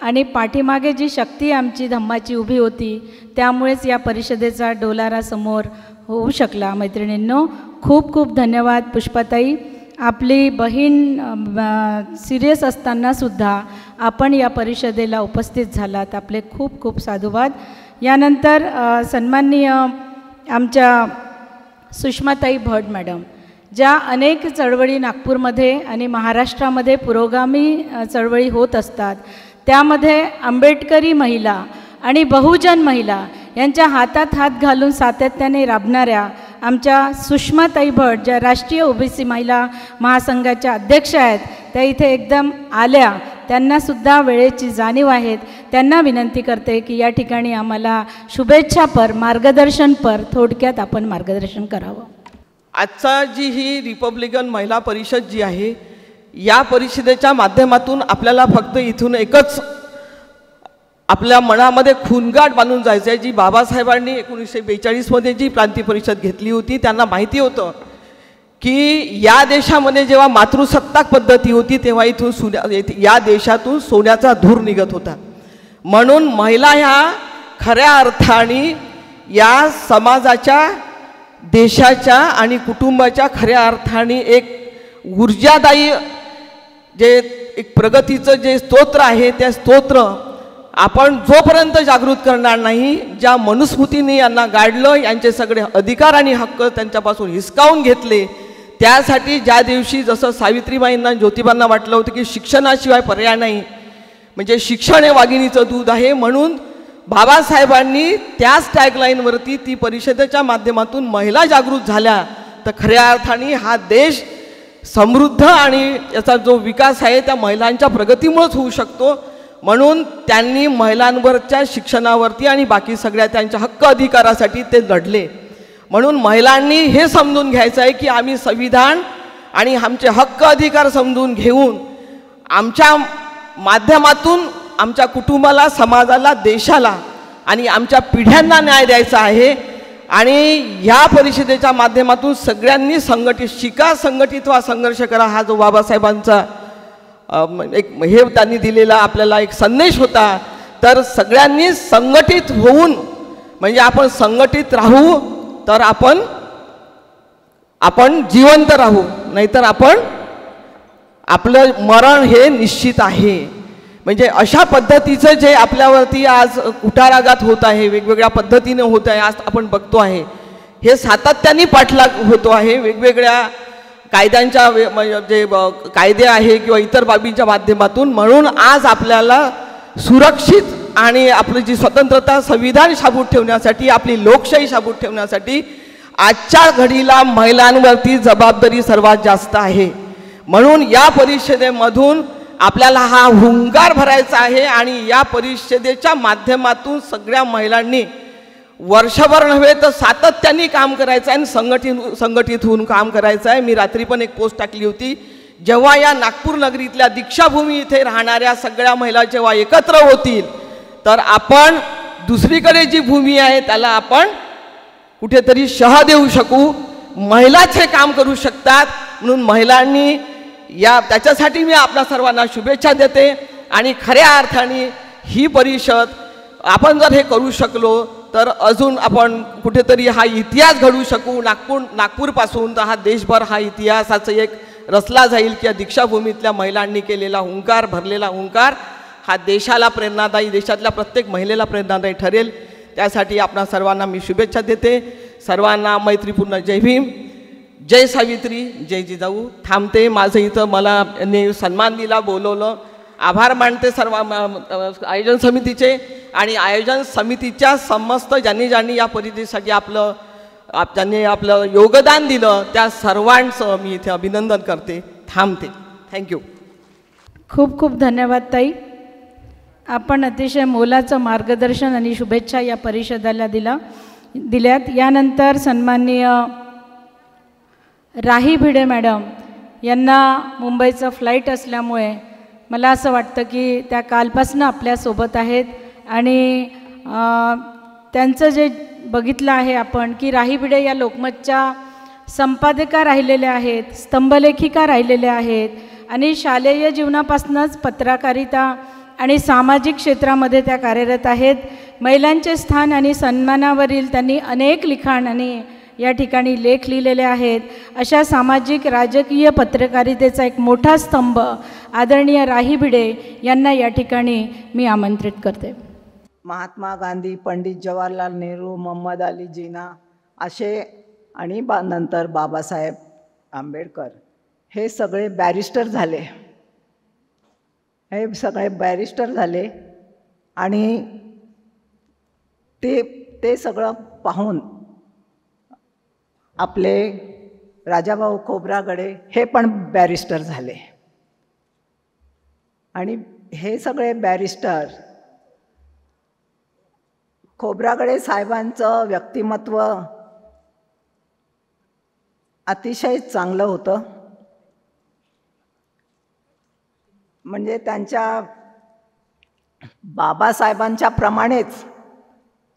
आणि पाठीमागे जी शक्ती आमची धम्माची उभी होती, त्यामुळेच या परिषदेचा डोलारा समोर होऊ शकला. मैत्रिणींनो, खूप खूप धन्यवाद. पुष्पाताई, आपली बहीण सिरियस असतानासुद्धा आपण या परिषदेला उपस्थित झालात, आपले खूप खूप साधुवाद. यानंतर सन्माननीय आमच्या सुषमाताई भट मॅडम, ज्या अनेक चळवळी नागपूरमध्ये आणि महाराष्ट्रामध्ये पुरोगामी चळवळी होत असतात, त्यामध्ये आंबेडकरी महिला आणि बहुजन महिला यांच्या हातात हात घालून सातत्याने राबणाऱ्या आमच्या सुषमाताई भट, ज्या राष्ट्रीय ओबीसी महिला महासंघाच्या अध्यक्ष आहेत, त्या इथे एकदम आल्या. त्यांनासुद्धा वेळेची जाणीव आहेत. त्यांना विनंती करते की या ठिकाणी आम्हाला शुभेच्छापर, मार्गदर्शनपर थोडक्यात आपण मार्गदर्शन करावं. आजचा जी ही रिपब्लिकन महिला परिषद जी आहे, या परिषदेच्या माध्यमातून आपल्याला फक्त इथून एकच आपल्या मनामध्ये खूनगाठ बांधून जायचं आहे. जी बाबासाहेबांनी 1942मध्ये जी प्रांतीय परिषद घेतली होती, त्यांना माहिती होतं की या देशामध्ये जेव्हा मातृसत्ताक पद्धती होती तेव्हा इथून या देशातून सोन्याचा धूर निघत होता. म्हणून महिला ह्या खऱ्या अर्थाने या समाजाच्या, देशाच्या आणि कुटुंबाच्या खऱ्या अर्थाने एक ऊर्जादायी जे एक प्रगतीचं जे स्तोत्र आहे, त्या स्तोत्र आपण जोपर्यंत जागृत करणार नाही, ज्या मनुस्मृतीने यांना गाडलं, यांचे सगळे अधिकार आणि हक्क त्यांच्यापासून हिसकावून घेतले, त्यासाठी ज्या दिवशी जसं सावित्रीबाईंना, ज्योतिबांना वाटलं होतं की शिक्षणाशिवाय पर्याय नाही, म्हणजे शिक्षण हे वाघिणीचं दूध आहे, म्हणून बाबासाहेबांनी त्याच टॅगलाईनवरती ती परिषदेच्या माध्यमातून महिला जागृत झाल्या, तर खऱ्या अर्थाने हा देश समृद्ध आणि याचा जो विकास आहे त्या महिलांच्या प्रगतीमुळेच होऊ शकतो. म्हणून त्यांनी महिलांवरच्या शिक्षणावरती आणि बाकी सगळ्या त्यांच्या हक्क अधिकारासाठी ते लढले. म्हणून महिलांनी हे समजून घ्यायचं आहे की आम्ही संविधान आणि आमचे हक्क अधिकार समजून घेऊन आमच्या माध्यमातून आमच्या कुटुंबाला, समाजाला, देशाला आणि आमच्या पिढ्यांना न्याय द्यायचा आहे. आणि या परिषदेच्या माध्यमातून सगळ्यांनी शिका, संघटित व्हा, संघर्ष करा हा जो बाबासाहेबांचा एक हे त्यांनी दिलेला आपल्याला एक संदेश होता. तर सगळ्यांनी संघटित होऊन म्हणजे आपण संघटित राहू तर आपण जिवंत राहू, नाहीतर आपलं मरण हे निश्चित आहे. म्हणजे अशा पद्धतीचं जे आपल्यावरती आज कुठाराघात होत आहे, वेगवेगळ्या पद्धतीने होत आहे, आज आपण बघतो आहे, हे सातत्याने पाठलाग होतो आहे. वेगवेगळ्या कायद्यांच्या जे कायदे आहे किंवा इतर बाबींच्या माध्यमातून. म्हणून आज आपल्याला सुरक्षित आणि आपली जी स्वतंत्रता, संविधान शाबूत ठेवण्यासाठी, आपली लोकशाही शाबूत ठेवण्यासाठी आजच्या घडीला महिलांवरती जबाबदारी सर्वात जास्त आहे. म्हणून या परिषदेमधून आपल्याला हा हुंकार भरायचा आहे आणि या परिषदेच्या माध्यमातून सगळ्या महिलांनी वर्षभर नव्हे तर सातत्याने काम करायचं आहे आणि संघटित होऊन काम करायचं आहे. मी रात्री पण एक पोस्ट टाकली होती, जेव्हा या नागपूर नगरीतल्या दीक्षाभूमी इथे राहणाऱ्या सगळ्या महिला जेव्हा एकत्र होतील तर आपण दुसरीकडे जी भूमी आहे त्याला आपण कुठेतरी शह देऊ शकू. महिलाच हे काम करू शकतात. म्हणून महिलांनी त्याच्यासाठी मी आपल्या सर्वांना शुभेच्छा देते. आणि खऱ्या अर्थाने ही परिषद आपण जर हे करू शकलो तर अजून आपण कुठेतरी हा इतिहास घडवू शकू. नागपूरपासून तर हा देशभर हा इतिहासाचं एक रचला जाईल की या दीक्षाभूमीतल्या महिलांनी केलेला हुंकार, भरलेला हुंकार हा देशाला प्रेरणादायी, देशातल्या प्रत्येक महिलेला प्रेरणादायी ठरेल. त्यासाठी आपणा सर्वांना मी शुभेच्छा देते. सर्वांना मैत्रीपूर्ण जय भीम, जय सावित्री, जय जिजाऊ. थांबते. माझं इथं मला सन्मान दिला, बोलवलं, आभार मानते सर्व आयोजन समितीचे आणि आयोजन समितीच्या समस्त ज्यांनी या परिषदेसाठी ज्यांनी आपलं योगदान दिलं त्या सर्वांचं मी इथे अभिनंदन करते. थांबते. थँक्यू. खूप खूप धन्यवाद ताई. आपण अतिशय मोलाचं मार्गदर्शन आणि शुभेच्छा या परिषदेला दिल्यात. यानंतर सन्माननीय राही भिडे मॅडम यांना मुंबईचं फ्लाईट असल्यामुळे मला असं वाटतं की त्या कालपासून आपल्यासोबत आहेत आणि त्यांचं जे बघितलं आहे आपण की राही भिडे या लोकमतच्या संपादिका राहिलेल्या आहेत, स्तंभलेखिका राहिलेल्या आहेत आणि शालेय जीवनापासूनच पत्रकारिता आणि सामाजिक क्षेत्रामध्ये त्या कार्यरत आहेत. महिलांचे स्थान आणि सन्मानावरील त्यांनी अनेक लिखाण आणि या ठिकाणी लेख लिहिलेले आहेत. अशा सामाजिक राजकीय पत्रकारितेचा एक मोठा स्तंभ आदरणीय राही भिडे यांना या ठिकाणी मी आमंत्रित करते. महात्मा गांधी, पंडित जवाहरलाल नेहरू, मोहम्मद अली जिना असे आणि नंतर बाबासाहेब आंबेडकर हे सगळे बॅरिस्टर झाले. आणि ते सगळं पाहून आपले राजाभाऊ खोब्रागडे हे पण बॅरिस्टर झाले. आणि हे सगळे बॅरिस्टर, खोब्रागडे साहेबांचं व्यक्तिमत्व अतिशय चांगलं होतं. म्हणजे त्यांच्या बाबासाहेबांच्या प्रमाणेच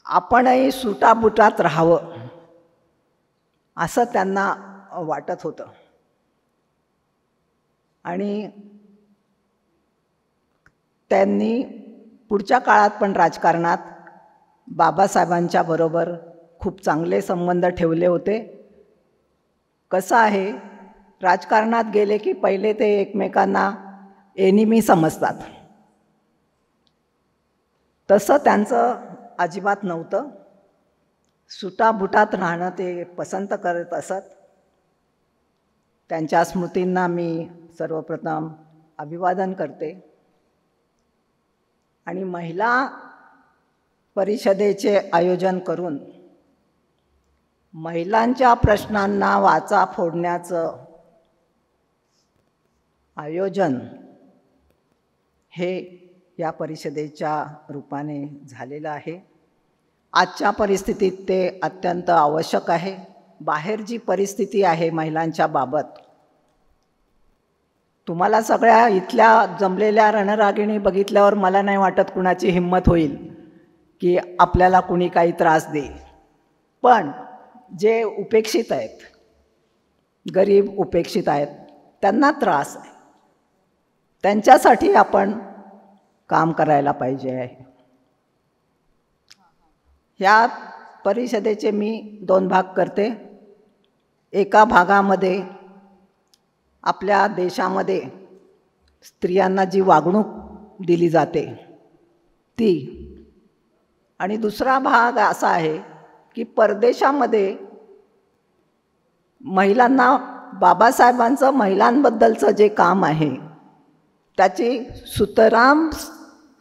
आपणही सुटाबुटात राहावं असं त्यांना वाटत होतं. आणि त्यांनी पुढच्या काळात पण राजकारणात बाबासाहेबांच्या बरोबर खूप चांगले संबंध ठेवले होते. कसं आहे, राजकारणात गेले की पहिले ते एकमेकांना एनिमी समजतात, तसं त्यांचं अजिबात नव्हतं. सुटाबुटात राहणं ते पसंत करत असत. त्यांच्या स्मृतींना मी सर्वप्रथम अभिवादन करते. आणि महिला परिषदेचे आयोजन करून महिलांच्या प्रश्नांना वाचा फोडण्याचं आयोजन हे या परिषदेच्या रूपाने झालेलं आहे. आजच्या परिस्थितीत ते अत्यंत आवश्यक आहे. बाहेर जी परिस्थिती आहे महिलांच्या बाबत, तुम्हाला सगळ्या इथल्या जमलेल्या रणरागिणी बघितल्यावर मला नाही वाटत कुणाची हिंमत होईल की आपल्याला कुणी काही त्रास देईल. पण जे उपेक्षित आहेत, गरीब उपेक्षित आहेत, त्यांना त्रास आहे, त्यांच्यासाठी आपण काम करायला पाहिजे आहे. ह्या परिषदेचे मी 2 भाग करते. एका भागामध्ये आपल्या देशामध्ये स्त्रियांना जी वागणूक दिली जाते ती, आणि दुसरा भाग असा आहे की परदेशामध्ये महिलांना, बाबासाहेबांचं महिलांबद्दलचं जे काम आहे त्याची सुतराम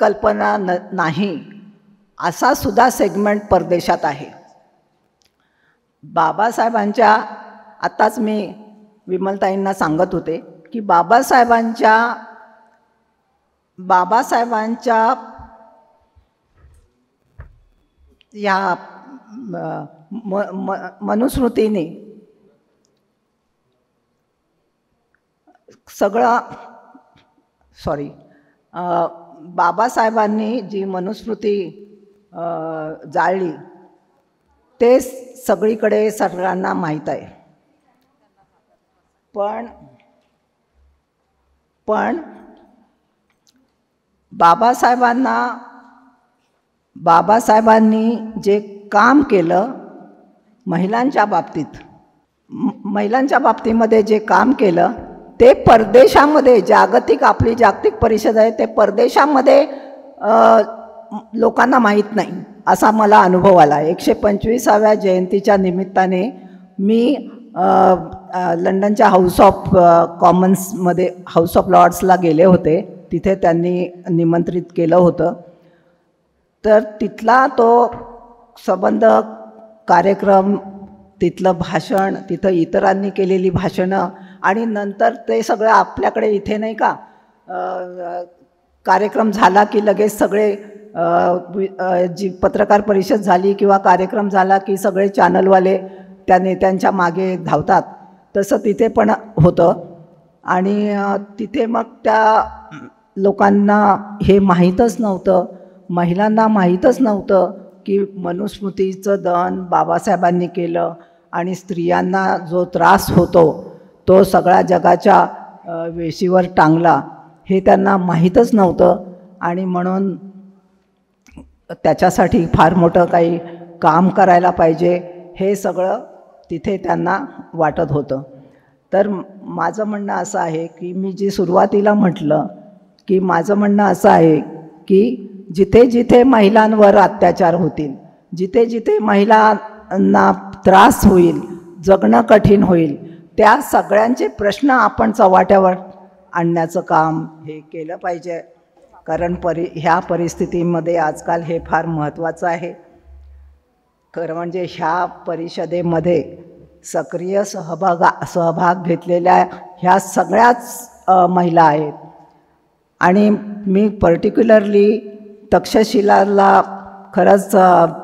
कल्पना नाही, असा सुद्धा सेगमेंट परदेशात आहे. बाबासाहेबांच्या, आत्ताच मी विमलताईंना सांगत होते की बाबासाहेबांच्या या मनुस्मृतीने सगळं, बाबासाहेबांनी जी मनुस्मृती जाळली ते सगळीकडे सगळ्यांना माहीत आहे. पण बाबासाहेबांनी जे काम केलं महिलांच्या बाबतीमध्ये जे काम केलं ते परदेशामध्ये, आपली जागतिक परिषद आहे, ते परदेशामध्ये लोकांना माहीत नाही असा मला अनुभव आला. 125व्या जयंतीच्या निमित्ताने मी लंडनच्या हाऊस ऑफ कॉमन्समध्ये, हाऊस ऑफ लॉर्ड्सला गेले होते. तिथे त्यांनी निमंत्रित केलं होतं. तर तिथला तो संबंध कार्यक्रम, तिथलं भाषण, तिथं इतरांनी केलेली भाषणं, आणि नंतर ते सगळं आपल्याकडे इथे नाही का कार्यक्रम झाला की लगेच सगळे जी पत्रकार परिषद झाली किंवा कार्यक्रम झाला की सगळे चॅनलवाले त्या नेत्यांच्या मागे धावतात, तसं तिथे पण होतं. आणि तिथे मग त्या लोकांना हे माहीतच नव्हतं, महिलांना माहीतच नव्हतं की मनुस्मृतीचं दहन बाबासाहेबांनी केलं आणि स्त्रियांना जो त्रास होतो तो सगळ्या जगाच्या वेशीवर टांगला, हे त्यांना माहीतच नव्हतं. आणि म्हणून त्याच्यासाठी फार मोठं काही काम करायला पाहिजे हे सगळं तिथे त्यांना वाटत होतं. तर माझं म्हणणं असं आहे की मी जी सुरुवातीला म्हटलं की माझं म्हणणं असं आहे की जिथे जिथे महिलांवर अत्याचार होतील, जिथे जिथे महिलांना त्रास होईल, जगणं कठीण होईल, त्या सगळ्यांचे प्रश्न आपण चव्हाट्यावर आणण्याचं काम हे केलं पाहिजे. कारण ह्या परिस्थितीमध्ये आजकाल हे फार महत्त्वाचं आहे. खरं म्हणजे ह्या परिषदेमध्ये सक्रिय सहभाग घेतलेल्या ह्या सगळ्याच महिला आहेत. आणि मी पर्टिक्युलरली तक्षशिलाला खरंच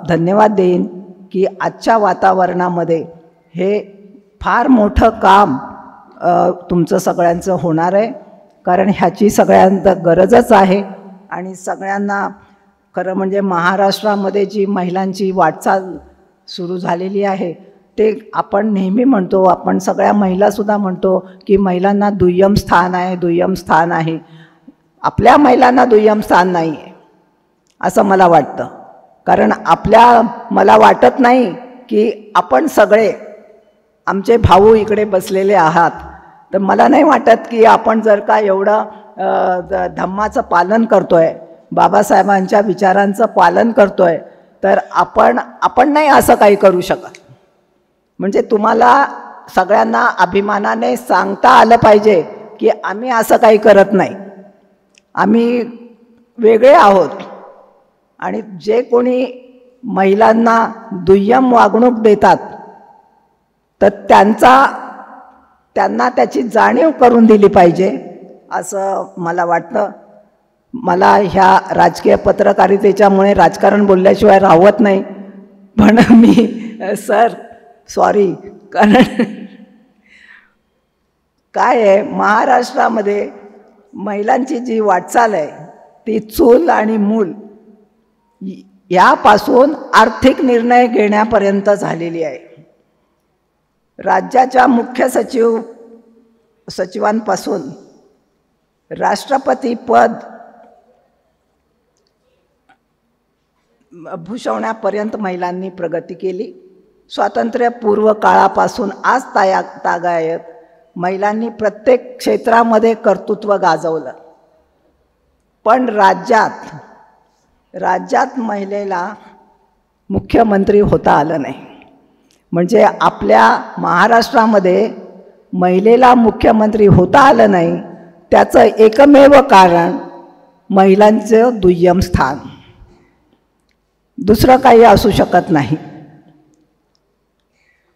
धन्यवाद देईन की आजच्या वातावरणामध्ये हे फार मोठं काम तुमचं सगळ्यांचं होणार आहे. कारण ह्याची सगळ्यांना गरजच आहे. आणि सगळ्यांना खरं म्हणजे महाराष्ट्रामध्ये जी महिलांची वाटचाल सुरू झालेली आहे ते आपण नेहमी म्हणतो, आपण सगळ्या महिलासुद्धा म्हणतो की महिलांना दुय्यम स्थान आहे, दुय्यम स्थान आहे. आपल्या महिलांना दुय्यम स्थान नाही आहे असं मला वाटतं. कारण मला वाटत नाही की आपण सगळे आमचे भाऊ इकडे बसलेले आहात, तर मला नाही वाटत की आपण जर का एवढं धम्माचं पालन करतो आहे, बाबासाहेबांच्या विचारांचं पालन करतो आहे, तर आपण नाही असं काही करू शकत. म्हणजे तुम्हाला सगळ्यांना अभिमानाने सांगता आलं पाहिजे की आम्ही असं काही करत नाही, आम्ही वेगळे आहोत. आणि जे कोणी महिलांना दुय्यम वागणूक देतात तर त्यांना त्याची जाणीव करून दिली पाहिजे असं मला वाटतं. मला ह्या राजकीय पत्रकारितेच्यामुळे राजकारण बोलल्याशिवाय राहत नाही, पण मी सर सॉरी, कारण काय आहे, महाराष्ट्रामध्ये महिलांची जी वाटचाल आहे ती चूल आणि मूल यापासून आर्थिक निर्णय घेण्यापर्यंत झालेली आहे. राज्याच्या मुख्य सचिवांपासून राष्ट्रपती पद भूषवण्यापर्यंत महिलांनी प्रगती केली. स्वातंत्र्यपूर्व काळापासून आज तागायत महिलांनी प्रत्येक क्षेत्रामध्ये कर्तृत्व गाजवलं. पण राज्यात महिलेला मुख्यमंत्री होता आलं नाही. म्हणजे आपल्या महाराष्ट्रामध्ये महिलेला मुख्यमंत्री होता आलं नाही, त्याचं एकमेव कारण महिलांचं दुय्यम स्थान, दुसरं काही असू शकत नाही.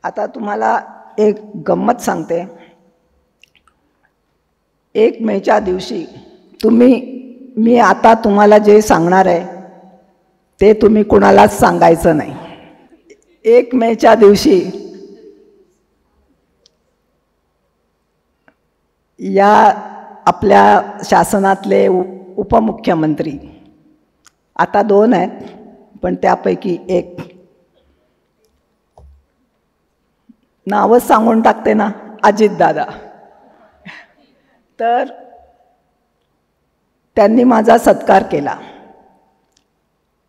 आता तुम्हाला एक गंमत सांगते. 1 मेच्या दिवशी मी आता तुम्हाला जे सांगणार आहे ते तुम्ही कुणालाच सांगायचं नाही. 1 मेच्या दिवशी या आपल्या शासनातले उपमुख्यमंत्री, आता 2 आहेत पण त्यापैकी एक, नावच सांगून टाकते ना, अजितदादा, तर त्यांनी माझा सत्कार केला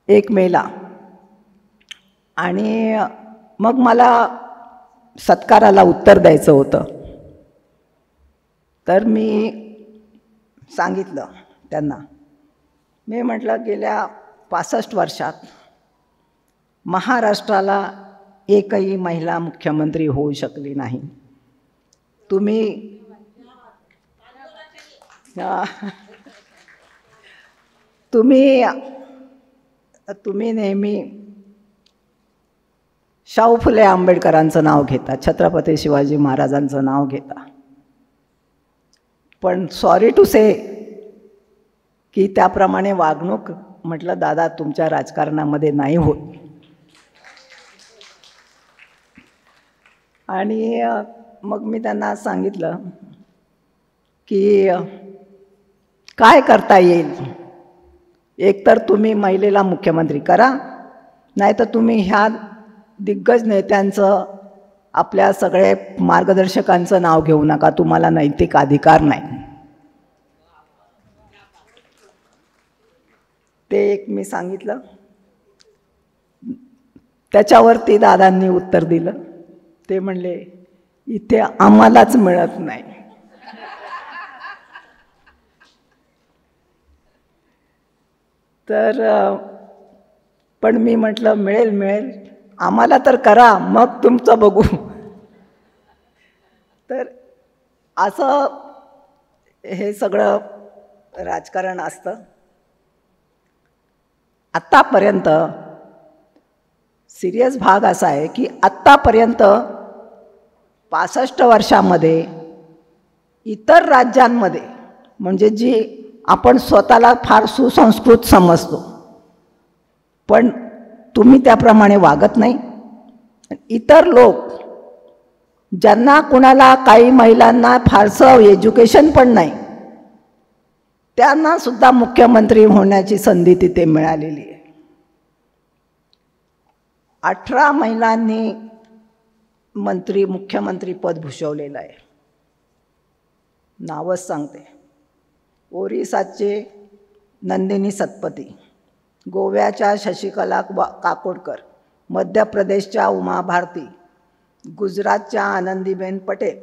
1 मेला. आणि मग मला सत्काराला उत्तर द्यायचं होतं. तर मी सांगितलं त्यांना, मी म्हटलं गेल्या 65 वर्षात महाराष्ट्राला एकही महिला मुख्यमंत्री होऊ शकली नाही. तुम्ही नेहमी शाहू फुले आंबेडकरांचं नाव घेता, छत्रपती शिवाजी महाराजांचं नाव घेता, पण सॉरी टू से की त्याप्रमाणे वागणूक म्हटलं दादा तुमच्या राजकारणामध्ये नाही होत. आणि मग मी त्यांना सांगितलं की काय करता येईल, एकतर तुम्ही महिलेला मुख्यमंत्री करा, नाहीतर तुम्ही ह्या दिग्गज नेत्यांचं, आपल्या सगळे मार्गदर्शकांचं नाव घेऊ नका, तुम्हाला नैतिक अधिकार नाही. ते एक मी सांगितलं. त्याच्यावरती दादांनी उत्तर दिलं. ते म्हणले इथे आम्हालाच मिळत नाही. तर पण मी म्हटलं मिळेल, आम्हाला तर करा, मग तुमचं बघू. तर असं हे सगळं राजकारण असतं. आत्तापर्यंत सिरियस भाग असा आहे की आत्तापर्यंत 65 वर्षामध्ये इतर राज्यांमध्ये, म्हणजे जी आपण स्वतःला फार सुसंस्कृत समजतो, पण तुम्ही त्याप्रमाणे वागत नाही. इतर लोक ज्यांना कुणाला, काही महिलांना फारसं एज्युकेशन पण नाही, त्यांना सुद्धा मुख्यमंत्री होण्याची संधी तिथे मिळालेली आहे. 18 महिलांनी मुख्यमंत्री पद भूषवलेलं आहे. नावच सांगते. ओरिसाचे नंदिनी सतपती, गोव्याच्या शशिकला काकोडकर, मध्य प्रदेशच्या उमा भारती, गुजरातच्या आनंदीबेन पटेल,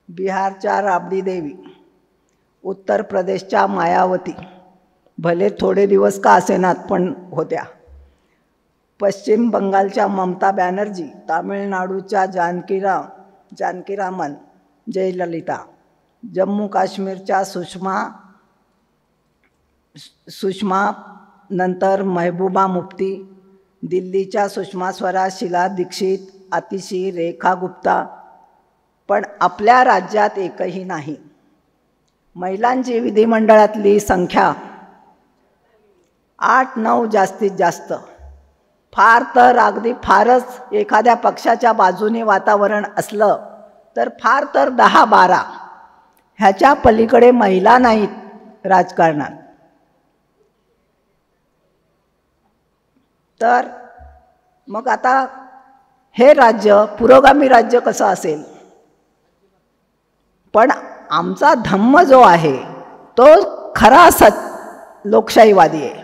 बिहारच्या राबडी देवी, उत्तर प्रदेशच्या मायावती, भले थोडे दिवस का असेनात पण होत्या, पश्चिम बंगालच्या ममता बॅनर्जी, तामिळनाडूच्या जानकीरामन, जयललिता, जम्मू काश्मीरच्या सुषमा नंतर महबूबा मुफ्ती, दिल्लीच्या सुषमा स्वराज, शीला दीक्षित, आतिशी, रेखा गुप्ता, पण आपल्या राज्यात एकही नाही. महिलांची विधिमंडळातली संख्या 8-9 जास्तीत जास्त, फार तर अगदी फारच एखाद्या पक्षाच्या बाजूने वातावरण असलं तर फार तर 10-12, ह्याच्या पलीकडे महिला नाहीत राजकारणात. तर मग आता हे राज्य पुरोगामी राज्य कसं असेल? पण आमचा धम्म जो आहे तो खरा लोकशाहीवादी आहे.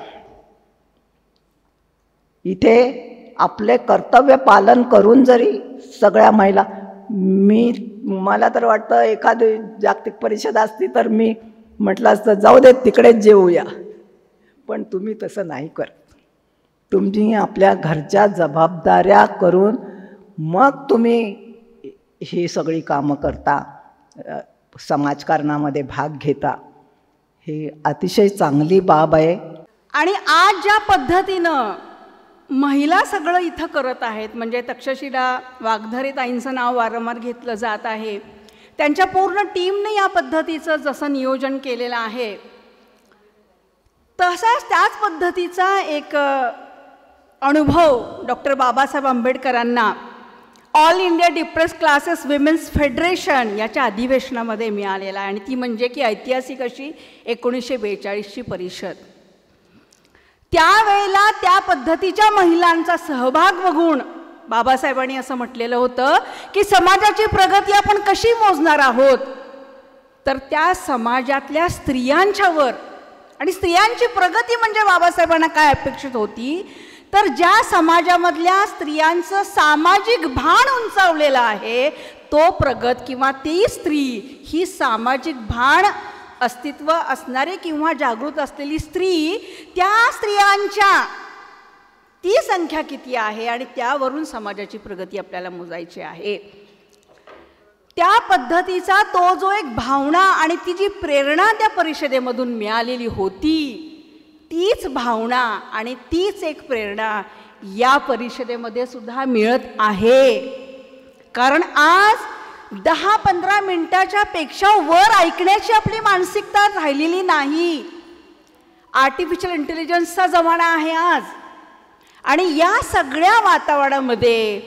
इथे आपले कर्तव्य पालन करून जरी सगळ्या महिला, मला तर वाटतं एखादी जागतिक परिषद असती तर मी म्हटलं असतं जाऊ देत तिकडेच जेवूया, पण तुम्ही तसं नाही करत. तुम्ही आपल्या घरच्या जबाबदाऱ्या करून मग तुम्ही ही सगळी कामं करता, समाजकारणामध्ये भाग घेता. ही अतिशय चांगली बाब आहे. आणि आज ज्या पद्धतीनं महिला सगळं इथं करत आहेत, म्हणजे तक्षशिला वागधरे ताईंचं नाव वारंवार घेतलं जात आहे, त्यांच्या पूर्ण टीमने या पद्धतीचं जसं नियोजन केलेलं आहे तसाच त्याच पद्धतीचा एक अनुभव डॉक्टर बाबासाहेब आंबेडकरांना all India depress classes women's federation याच्या अधिवेशनामध्ये मिळालेला आहे. आणि ती म्हणजे की ऐतिहासिक अशी 1942ची परिषद. त्यावेळेला त्या पद्धतीच्या महिलांचा सहभाग बघून बाबासाहेबांनी असं म्हटलेलं होतं की समाजाची प्रगती आपण कशी मोजणार आहोत, तर त्या समाजातल्या स्त्रियांच्यावर. आणि स्त्रियांची प्रगती म्हणजे बाबासाहेबांना काय अपेक्षित होती, तर ज्या समाजामधल्या स्त्रियांचं सामाजिक भान उंचावलेलं आहे तो प्रगत, किंवा ती स्त्री ही सामाजिक भान अस्तित्व असणारी किंवा जागृत असलेली स्त्री, त्या स्त्रियांच्या ती संख्या किती आहे आणि त्यावरून समाजाची प्रगती आपल्याला मोजायची आहे. त्या पद्धतीचा तो जो एक भावना आणि ती जी प्रेरणा त्या परिषदेमधून मिळालेली होती, तीच भावना आणि तीच एक प्रेरणा या परिषदेमध्ये सुद्धा मिळत आहे. कारण आज 10-15 मिनिटाच्या पेक्षा वर ऐकण्याची आपली मानसिकता राहिलेली नाही. आर्टिफिशियल इंटेलिजन्सचा जमाना आहे आज. आणि या सगळ्या वातावरणामध्ये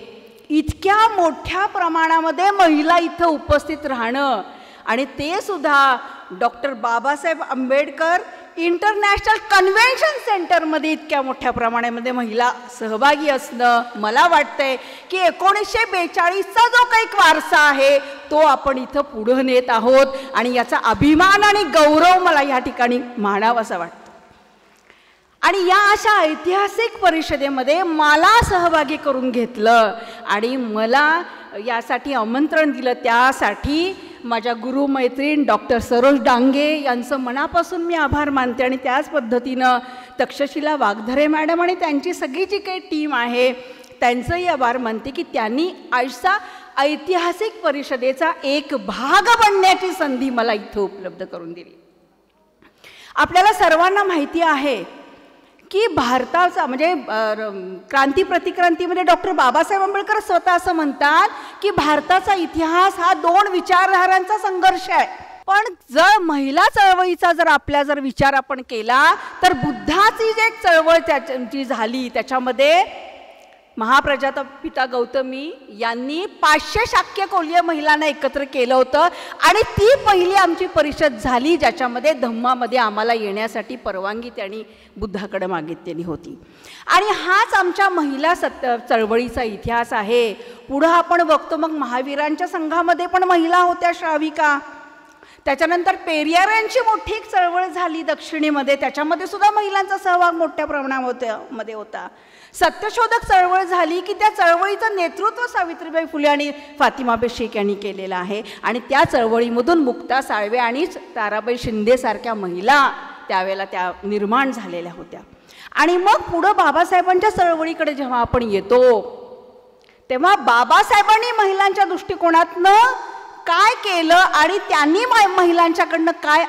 इतक्या मोठ्या प्रमाणामध्ये महिला इथं उपस्थित राहणं, आणि ते सुद्धा doctor Babasaheb Ambedkar international convention सेंटरमध्ये इतक्या मोठ्या प्रमाणामध्ये महिला सहभागी असणं, मला वाटतंय की 1942चा जो काही वारसा आहे तो आपण इथं पुढं नेत आहोत. आणि याचा अभिमान आणि गौरव मला या ठिकाणी मानावासा वाटतं. आणि या अशा ऐतिहासिक परिषदेमध्ये मला सहभागी करून घेतलं आणि मला यासाठी आमंत्रण दिलं, त्यासाठी माझ्या गुरुमैत्रीण डॉक्टर सरोज डांगे यांचं मनापासून मी आभार मानते. आणि त्याच पद्धतीनं तक्षशिला वागधरे मॅडम आणि त्यांची सगळी जी काही टीम आहे त्यांचंही आभार मानते की त्यांनी आजचा ऐतिहासिक परिषदेचा एक भाग बनण्याची संधी मला इथं उपलब्ध करून दिली. आपल्याला सर्वांना माहिती आहे की भारताचा म्हणजे क्रांती प्रतिक्रांतीमध्ये डॉक्टर बाबासाहेब आंबेडकर स्वतः असं म्हणतात की भारताचा इतिहास हा 2 विचारधारांचा संघर्ष आहे. पण जर महिला चळवळीचा जर विचार आपण केला तर बुद्धाची जी एक चळवळ जी झाली त्याच्यामध्ये महाप्रजापिता गौतमी यांनी 500 शाक्य कोलीय महिलांना एकत्र केलं होतं. आणि ती पहिली आमची परिषद झाली ज्याच्यामध्ये धम्मामध्ये आम्हाला येण्यासाठी परवानगी त्यांनी बुद्धाकडे मागितलेली होती. आणि हाच आमच्या महिला चळवळीचा इतिहास आहे. पुढं आपण बघतो मग महावीरांच्या संघामध्ये पण महिला होत्या श्राविका. त्याच्यानंतर पेरियारांची मोठी एक चळवळ झाली दक्षिणेमध्ये, त्याच्यामध्ये सुद्धा महिलांचा सहभाग मोठ्या प्रमाणामध्ये होता. सत्यशोधक चळवळ झाली की त्या चळवळीचं नेतृत्व सावित्रीबाई फुले आणि फातिमाबाई शेख यांनी केलेलं आहे. आणि त्या चळवळीमधून मुक्ता साळवे आणि ताराबाई शिंदेसारख्या महिला त्यावेळेला त्या निर्माण झालेल्या होत्या. आणि मग पुढं बाबासाहेबांच्या चळवळीकडे जेव्हा आपण येतो तेव्हा बाबासाहेबांनी महिलांच्या दृष्टिकोनातनं काय केलं आणि त्यांनी महिलांच्याकडनं काय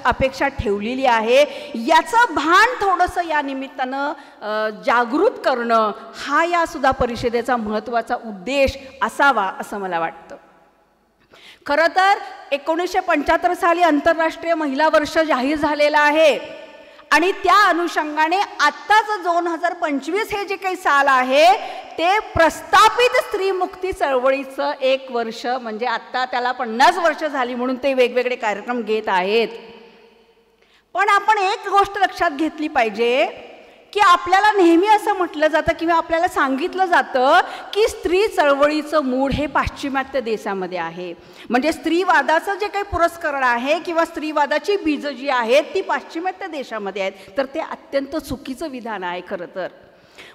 अपेक्षा ठेवलेली आहे याचं भान थोडंसं या निमित्तानं जागृत करणं हा या सुद्धा परिषदेचा महत्त्वाचा उद्देश असावा असं मला वाटतं. खरं तर 1975 साली आंतरराष्ट्रीय महिला वर्ष जाहीर झालेलं आहे आणि त्या अनुषंगाने आत्ताचं 2025 हे जे काही साल आहे ते प्रस्थापित स्त्रीमुक्ती चळवळीचं एक वर्ष, म्हणजे आत्ता त्याला 50 वर्ष झाली म्हणून ते वेगवेगळे कार्यक्रम घेत आहेत. पण आपण एक गोष्ट लक्षात घेतली पाहिजे की आपल्याला नेहमी असं म्हटलं जातं किंवा आपल्याला सांगितलं जातं की स्त्री चळवळीचं मूळ हे पाश्चिमात्य देशामध्ये आहे. म्हणजे स्त्रीवादाचं जे काही पुरस्करण आहे किंवा स्त्रीवादाची बीज जी आहेत ती पाश्चिमात्य देशामध्ये आहेत. तर ते अत्यंत चुकीचं विधान आहे. खरं तर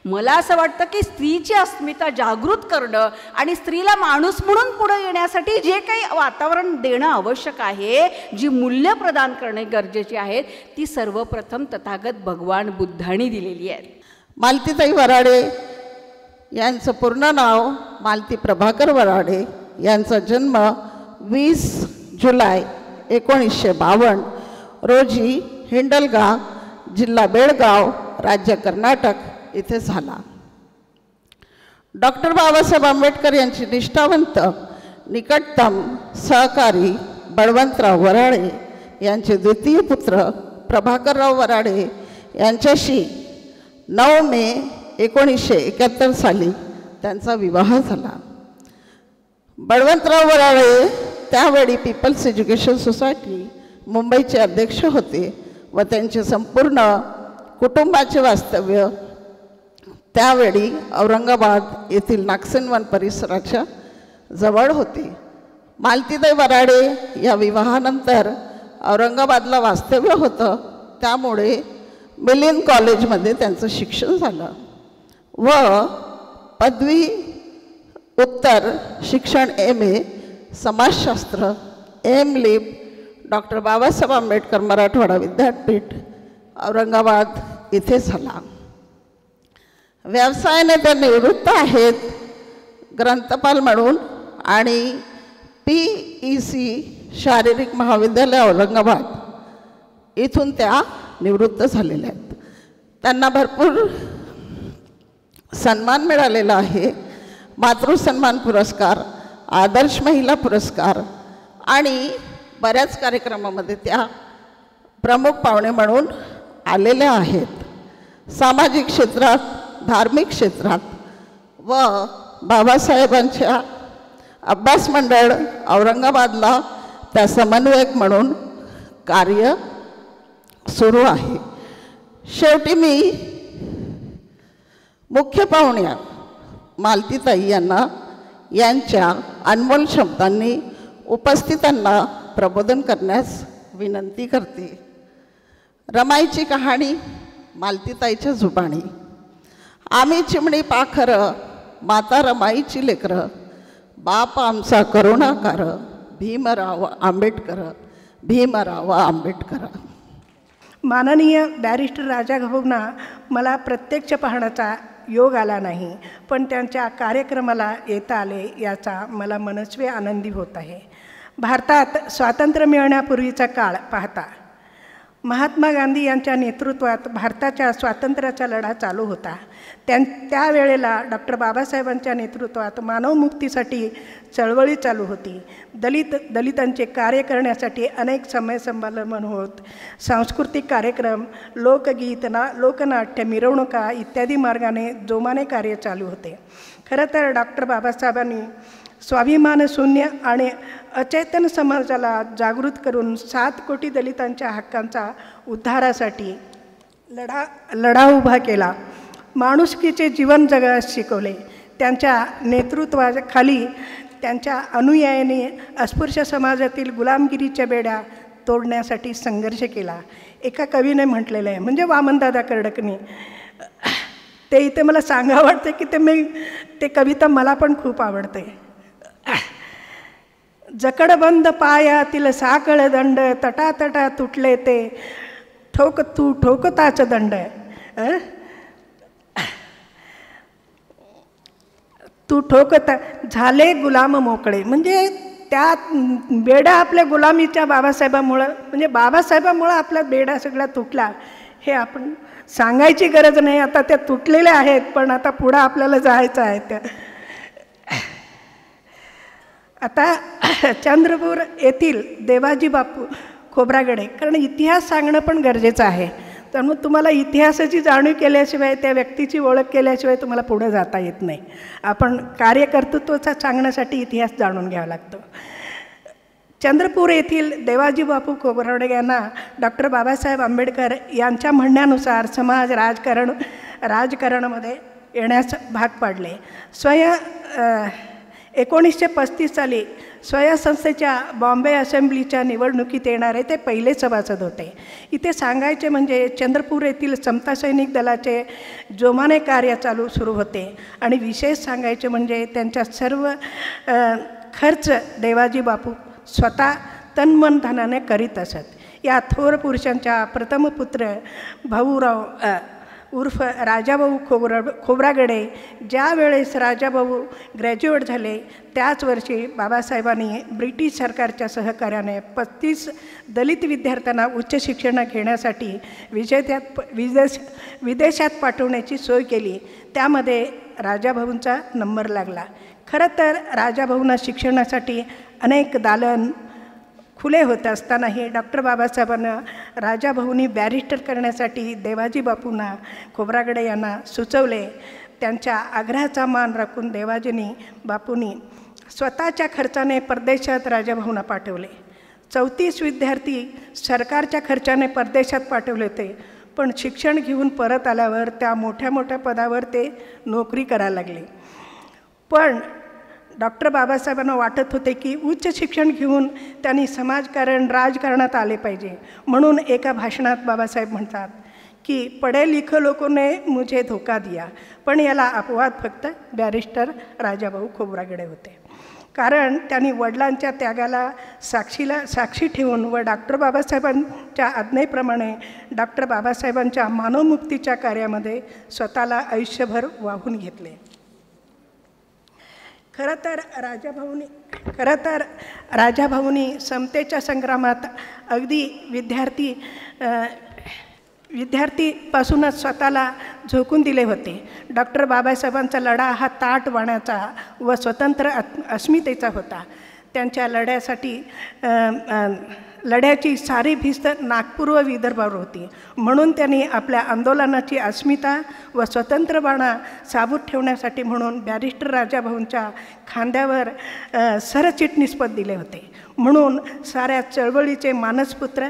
मला असं वाटतं की स्त्रीची अस्मिता जागृत करणं आणि स्त्रीला माणूस म्हणून पुढे येण्यासाठी जे काही वातावरण देणं आवश्यक आहे, जी मूल्य प्रदान करणे गरजेची आहेत, ती सर्वप्रथम तथागत भगवान बुद्धांनी दिलेली आहेत. मालतीताई वराडे यांचं पूर्ण नाव मालती प्रभाकर वराडे. यांचा जन्म 20 जुलै 1952 रोजी हिंडलगा, जिल्हा बेळगाव, राज्य कर्नाटक इथे झाला. डॉक्टर बाबासाहेब आंबेडकर यांची निष्ठावंत निकटतम सहकारी बळवंतराव वराडे यांचे द्वितीय पुत्र प्रभाकरराव वराडे यांच्याशी 9 मे 1971 साली त्यांचा विवाह झाला. बळवंतराव वराडे त्यावेळी पीपल्स एज्युकेशन सोसायटी मुंबईचे अध्यक्ष होते व त्यांचे संपूर्ण कुटुंबाचे वास्तव्य त्यावेळी औरंगाबाद येथील नागसेनवन परिसराच्या जवळ होते. मालतीताई वराडे या विवाहानंतर औरंगाबादला वास्तव्य होतं, त्यामुळे मिलिंद कॉलेजमध्ये त्यांचं शिक्षण झालं व पदवी उत्तर शिक्षण MA समाजशास्त्र MLib डॉक्टर बाबासाहेब आंबेडकर मराठवाडा विद्यापीठ औरंगाबाद इथे झाला. व्यवसायाने ते निवृत्त आहेत ग्रंथपाल म्हणून आणि PEC शारीरिक महाविद्यालय औरंगाबाद इथून त्या निवृत्त झालेल्या आहेत. त्यांना भरपूर सन्मान मिळालेला आहे. मातृसन्मान पुरस्कार, आदर्श महिला पुरस्कार आणि बऱ्याच कार्यक्रमामध्ये त्या प्रमुख पाहुणे म्हणून आलेल्या आहेत. सामाजिक क्षेत्रात, धार्मिक क्षेत्रात व बाबासाहेबांच्या अभ्यास मंडळ औरंगाबादला त्या समन्वयक म्हणून कार्य सुरू आहे. शेवटी मी मुख्य पाहुण्या मालतीताई यांना यांच्या अनमोल शब्दांनी उपस्थितांना प्रबोधन करण्यास विनंती करते. रमाईची कहाणी मालतीताईच्या जुबाणी. आम्ही चिमणी पाखरं, माता रमाईची लेकरं, बाप आमचा करुणाकार, भीमराव आंबेडकर, भीमराव आंबेडकर. माननीय बॅरिस्टर राजा गहुना मला प्रत्यक्ष पाहण्याचा योग आला नाही, पण त्यांच्या कार्यक्रमाला येता आले याचा मला मनस्वी आनंदी होत आहे. भारतात स्वातंत्र्य मिळण्यापूर्वीचा काळ पाहता महात्मा गांधी यांच्या नेतृत्वात भारताच्या स्वातंत्र्याचा लढा चालू होता. त्यावेळेला डॉक्टर बाबासाहेबांच्या नेतृत्वात मानवमुक्तीसाठी चळवळी चालू होती. दलितांचे कार्य करण्यासाठी अनेक समयसंमेलन होत. सांस्कृतिक कार्यक्रम, लोकगीत, लोकनाट्य, मिरवणुका इत्यादी मार्गाने जोमाने कार्य चालू होते. खरं तर डॉक्टर बाबासाहेबांनी स्वाभिमान शून्य आणि अचेतन समाजाला जागृत करून 7 कोटी दलितांच्या हक्कांचा उद्धारासाठी लढा उभा केला. माणुसकीचे जीवन जगास शिकवले. त्यांच्या नेतृत्वाखाली त्यांच्या अनुयायांनी अस्पृश्य समाजातील गुलामगिरीच्या बेड्या तोडण्यासाठी संघर्ष केला. एका कवीने म्हटलेलं आहे, म्हणजे वामनदादा कर्डकनी, ते इथे मला सांगावं वाटते की ते कविता मला पण खूप आवडते. जकडबंद पायातील साकळ दंड, तटातटा तुटले ते ठोकताच दंड. तू ठोकता झाले गुलाम मोकळे. म्हणजे त्या बेडा आपल्या गुलामीच्या बाबासाहेबामुळं, म्हणजे बाबासाहेबामुळं आपला बेडा सगळा तुटला. हे आपण सांगायची गरज नाही. आता त्या तुटलेल्या आहेत, पण आता पुढं आपल्याला जायचं आहे. त्या आता चंद्रपूर येथील देवाजी बापू खोब्रागडे, कारण इतिहास सांगणं पण गरजेचं आहे. तर मग तुम्हाला इतिहासाची जाणीव केल्याशिवाय, त्या व्यक्तीची ओळख केल्याशिवाय तुम्हाला पुढे जाता येत नाही. आपण कार्यकर्तृत्वाचा सांगण्यासाठी इतिहास जाणून घ्यावा लागतो. चंद्रपूर येथील देवाजी बापू खोब्रागडे यांना डॉक्टर बाबासाहेब आंबेडकर यांच्या म्हणण्यानुसार समाज राजकारणामध्ये येण्यास भाग पाडले. 1935 साली स्वयंसंस्थेच्या बॉम्बे असेंब्लीच्या निवडणुकीत येणारे ते पहिले सभासद होते. इथे सांगायचे म्हणजे चंद्रपूर येथील समता सैनिक दलाचे जोमाने कार्य सुरू होते आणि विशेष सांगायचे म्हणजे त्यांच्या सर्व खर्च देवाजी बापू स्वतः तनमन धनाने करीत असत. या थोर पुरुषांच्या प्रथम पुत्र भाऊराव उर्फ राजाभाऊ खोब्रागडे ज्या वेळेस राजाभाऊ ग्रॅज्युएट झाले त्याच वर्षी बाबासाहेबांनी ब्रिटिश सरकारच्या सहकार्याने 35 दलित विद्यार्थ्यांना उच्च शिक्षण घेण्यासाठी विदेशात पाठवण्याची सोय केली. त्यामध्ये राजाभाऊंचा नंबर लागला. खरं तर राजाभाऊंना शिक्षणासाठी अनेक दालन खुले होत असतानाही डॉक्टर बाबासाहेबांना राजाभाऊंनी बॅरिस्टर करण्यासाठी देवाजी खोब्रागडे यांना सुचवले. त्यांच्या आग्रहाचा मान राखून बापूंनी स्वतःच्या खर्चाने परदेशात राजाभाऊंना पाठवले. 34 विद्यार्थी सरकारच्या खर्चाने परदेशात पाठवले होते, पण शिक्षण घेऊन परत आल्यावर त्या मोठ्या मोठ्या पदावर ते नोकरी करायला लागले. पण डॉक्टर बाबासाहेबांना वाटत होते की उच्च शिक्षण घेऊन त्यांनी राजकारणात आले पाहिजे. म्हणून एका भाषणात बाबासाहेब म्हणतात की पढे लिखे लोगों ने मुझे धोका दिया. पण याला अपवाद फक्त बॅरिस्टर राजाभाऊ खोब्रागडे होते. कारण त्यांनी वडिलांच्या त्यागाला साक्षी ठेवून व डॉक्टर बाबासाहेबांच्या आज्ञेप्रमाणे डॉक्टर बाबासाहेबांच्या मानवमुक्तीच्या कार्यामध्ये स्वतःला आयुष्यभर वाहून घेतले. खरं तर राजाभाऊंनी समतेच्या संग्रामात अगदी विद्यार्थीपासूनच स्वतःला झोकून दिले होते. डॉक्टर बाबासाहेबांचा लढा हा ताटवाण्याचा व स्वतंत्र अस्मितेचा होता. त्यांच्या लढ्याची सारी भिस्त नागपूर व विदर्भावर होती. म्हणून त्यांनी आपल्या आंदोलनाची अस्मिता व स्वतंत्रपणा साबूत ठेवण्यासाठी म्हणून बॅरिस्टर राजाभाऊंच्या खांद्यावर सरचिटणीसपद दिले होते. म्हणून साऱ्या चळवळीचे मानसपुत्र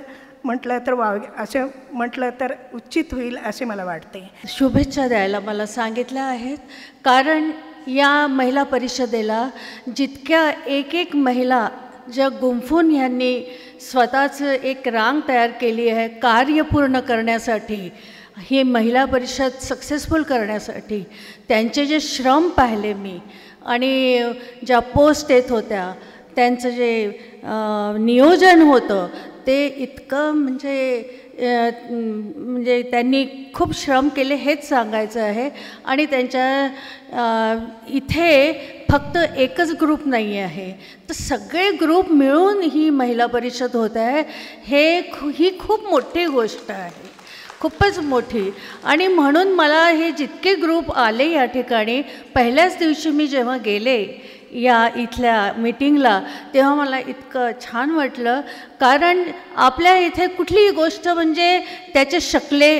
असं म्हटलं तर उचित होईल असे मला वाटते. शुभेच्छा द्यायला मला सांगितल्या आहेत, कारण या महिला परिषदेला जितक्या एक महिला ज्या गुंफून यांनी स्वतःचं एक रांग तयार केली आहे कार्य पूर्ण करण्यासाठी, ही महिला परिषद सक्सेसफुल करण्यासाठी त्यांचे जे श्रम पाहिले मी आणि ज्या पोस्ट येत होत्या, त्यांचं जे नियोजन होतं ते इतकं म्हणजे त्यांनी खूप श्रम केले हेच सांगायचं आहे. आणि त्यांच्या इथे फक्त एकच ग्रुप नाही आहे, तर सगळे ग्रुप मिळून ही महिला परिषद होत आहे. ही खूप मोठी गोष्ट आहे, खूपच मोठी. आणि म्हणून मला हे जितके ग्रुप आले या ठिकाणी, पहिल्याच दिवशी मी जेव्हा गेले या इथल्या मीटिंगला तेव्हा मला इतकं छान वाटलं. कारण आपल्या इथे कुठलीही गोष्ट म्हणजे त्याचे शकले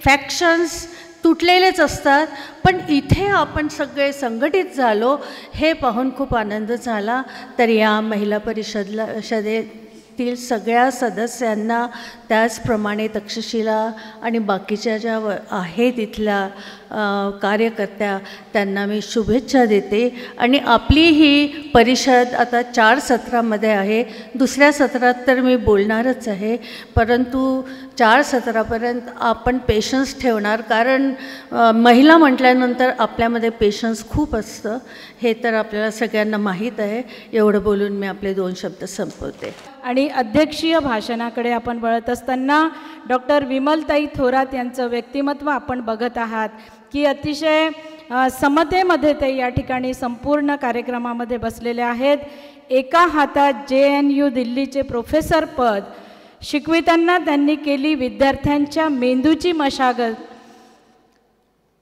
फॅक्शन्स तुटलेलेच असतात, पण इथे आपण सगळे संघटित झालो हे पाहून खूप आनंद झाला. तर या महिला परिषदेतील सगळ्या सदस्यांना, त्याचप्रमाणे तक्षशिला आणि बाकीच्या ज्या आहेत इथल्या कार्यकर्त्या, त्यांना मी शुभेच्छा देते. आणि आपली ही परिषद आता 4 सत्रामध्ये आहे. दुसऱ्या सत्रात तर मी बोलणारच आहे, परंतु 4 सत्रापर्यंत आपण पेशन्स ठेवणार, कारण महिला म्हटल्यानंतर आपल्यामध्ये पेशन्स खूप असतं, हे तर आपल्याला सगळ्यांना माहीत आहे. एवढं बोलून मी आपले 2 शब्द संपवते. आणि अध्यक्षीय भाषणाकडे आपण वळत असताना डॉक्टर विमलताई थोरात यांचं व्यक्तिमत्व आपण बघत आहात की अतिशय समतेमध्ये ते या ठिकाणी संपूर्ण कार्यक्रमामध्ये बसलेले आहेत. एका हातात JNU दिल्लीचे प्रोफेसर पद, शिकविताना त्यांनी केली विद्यार्थ्यांच्या मेंदूची मशागत,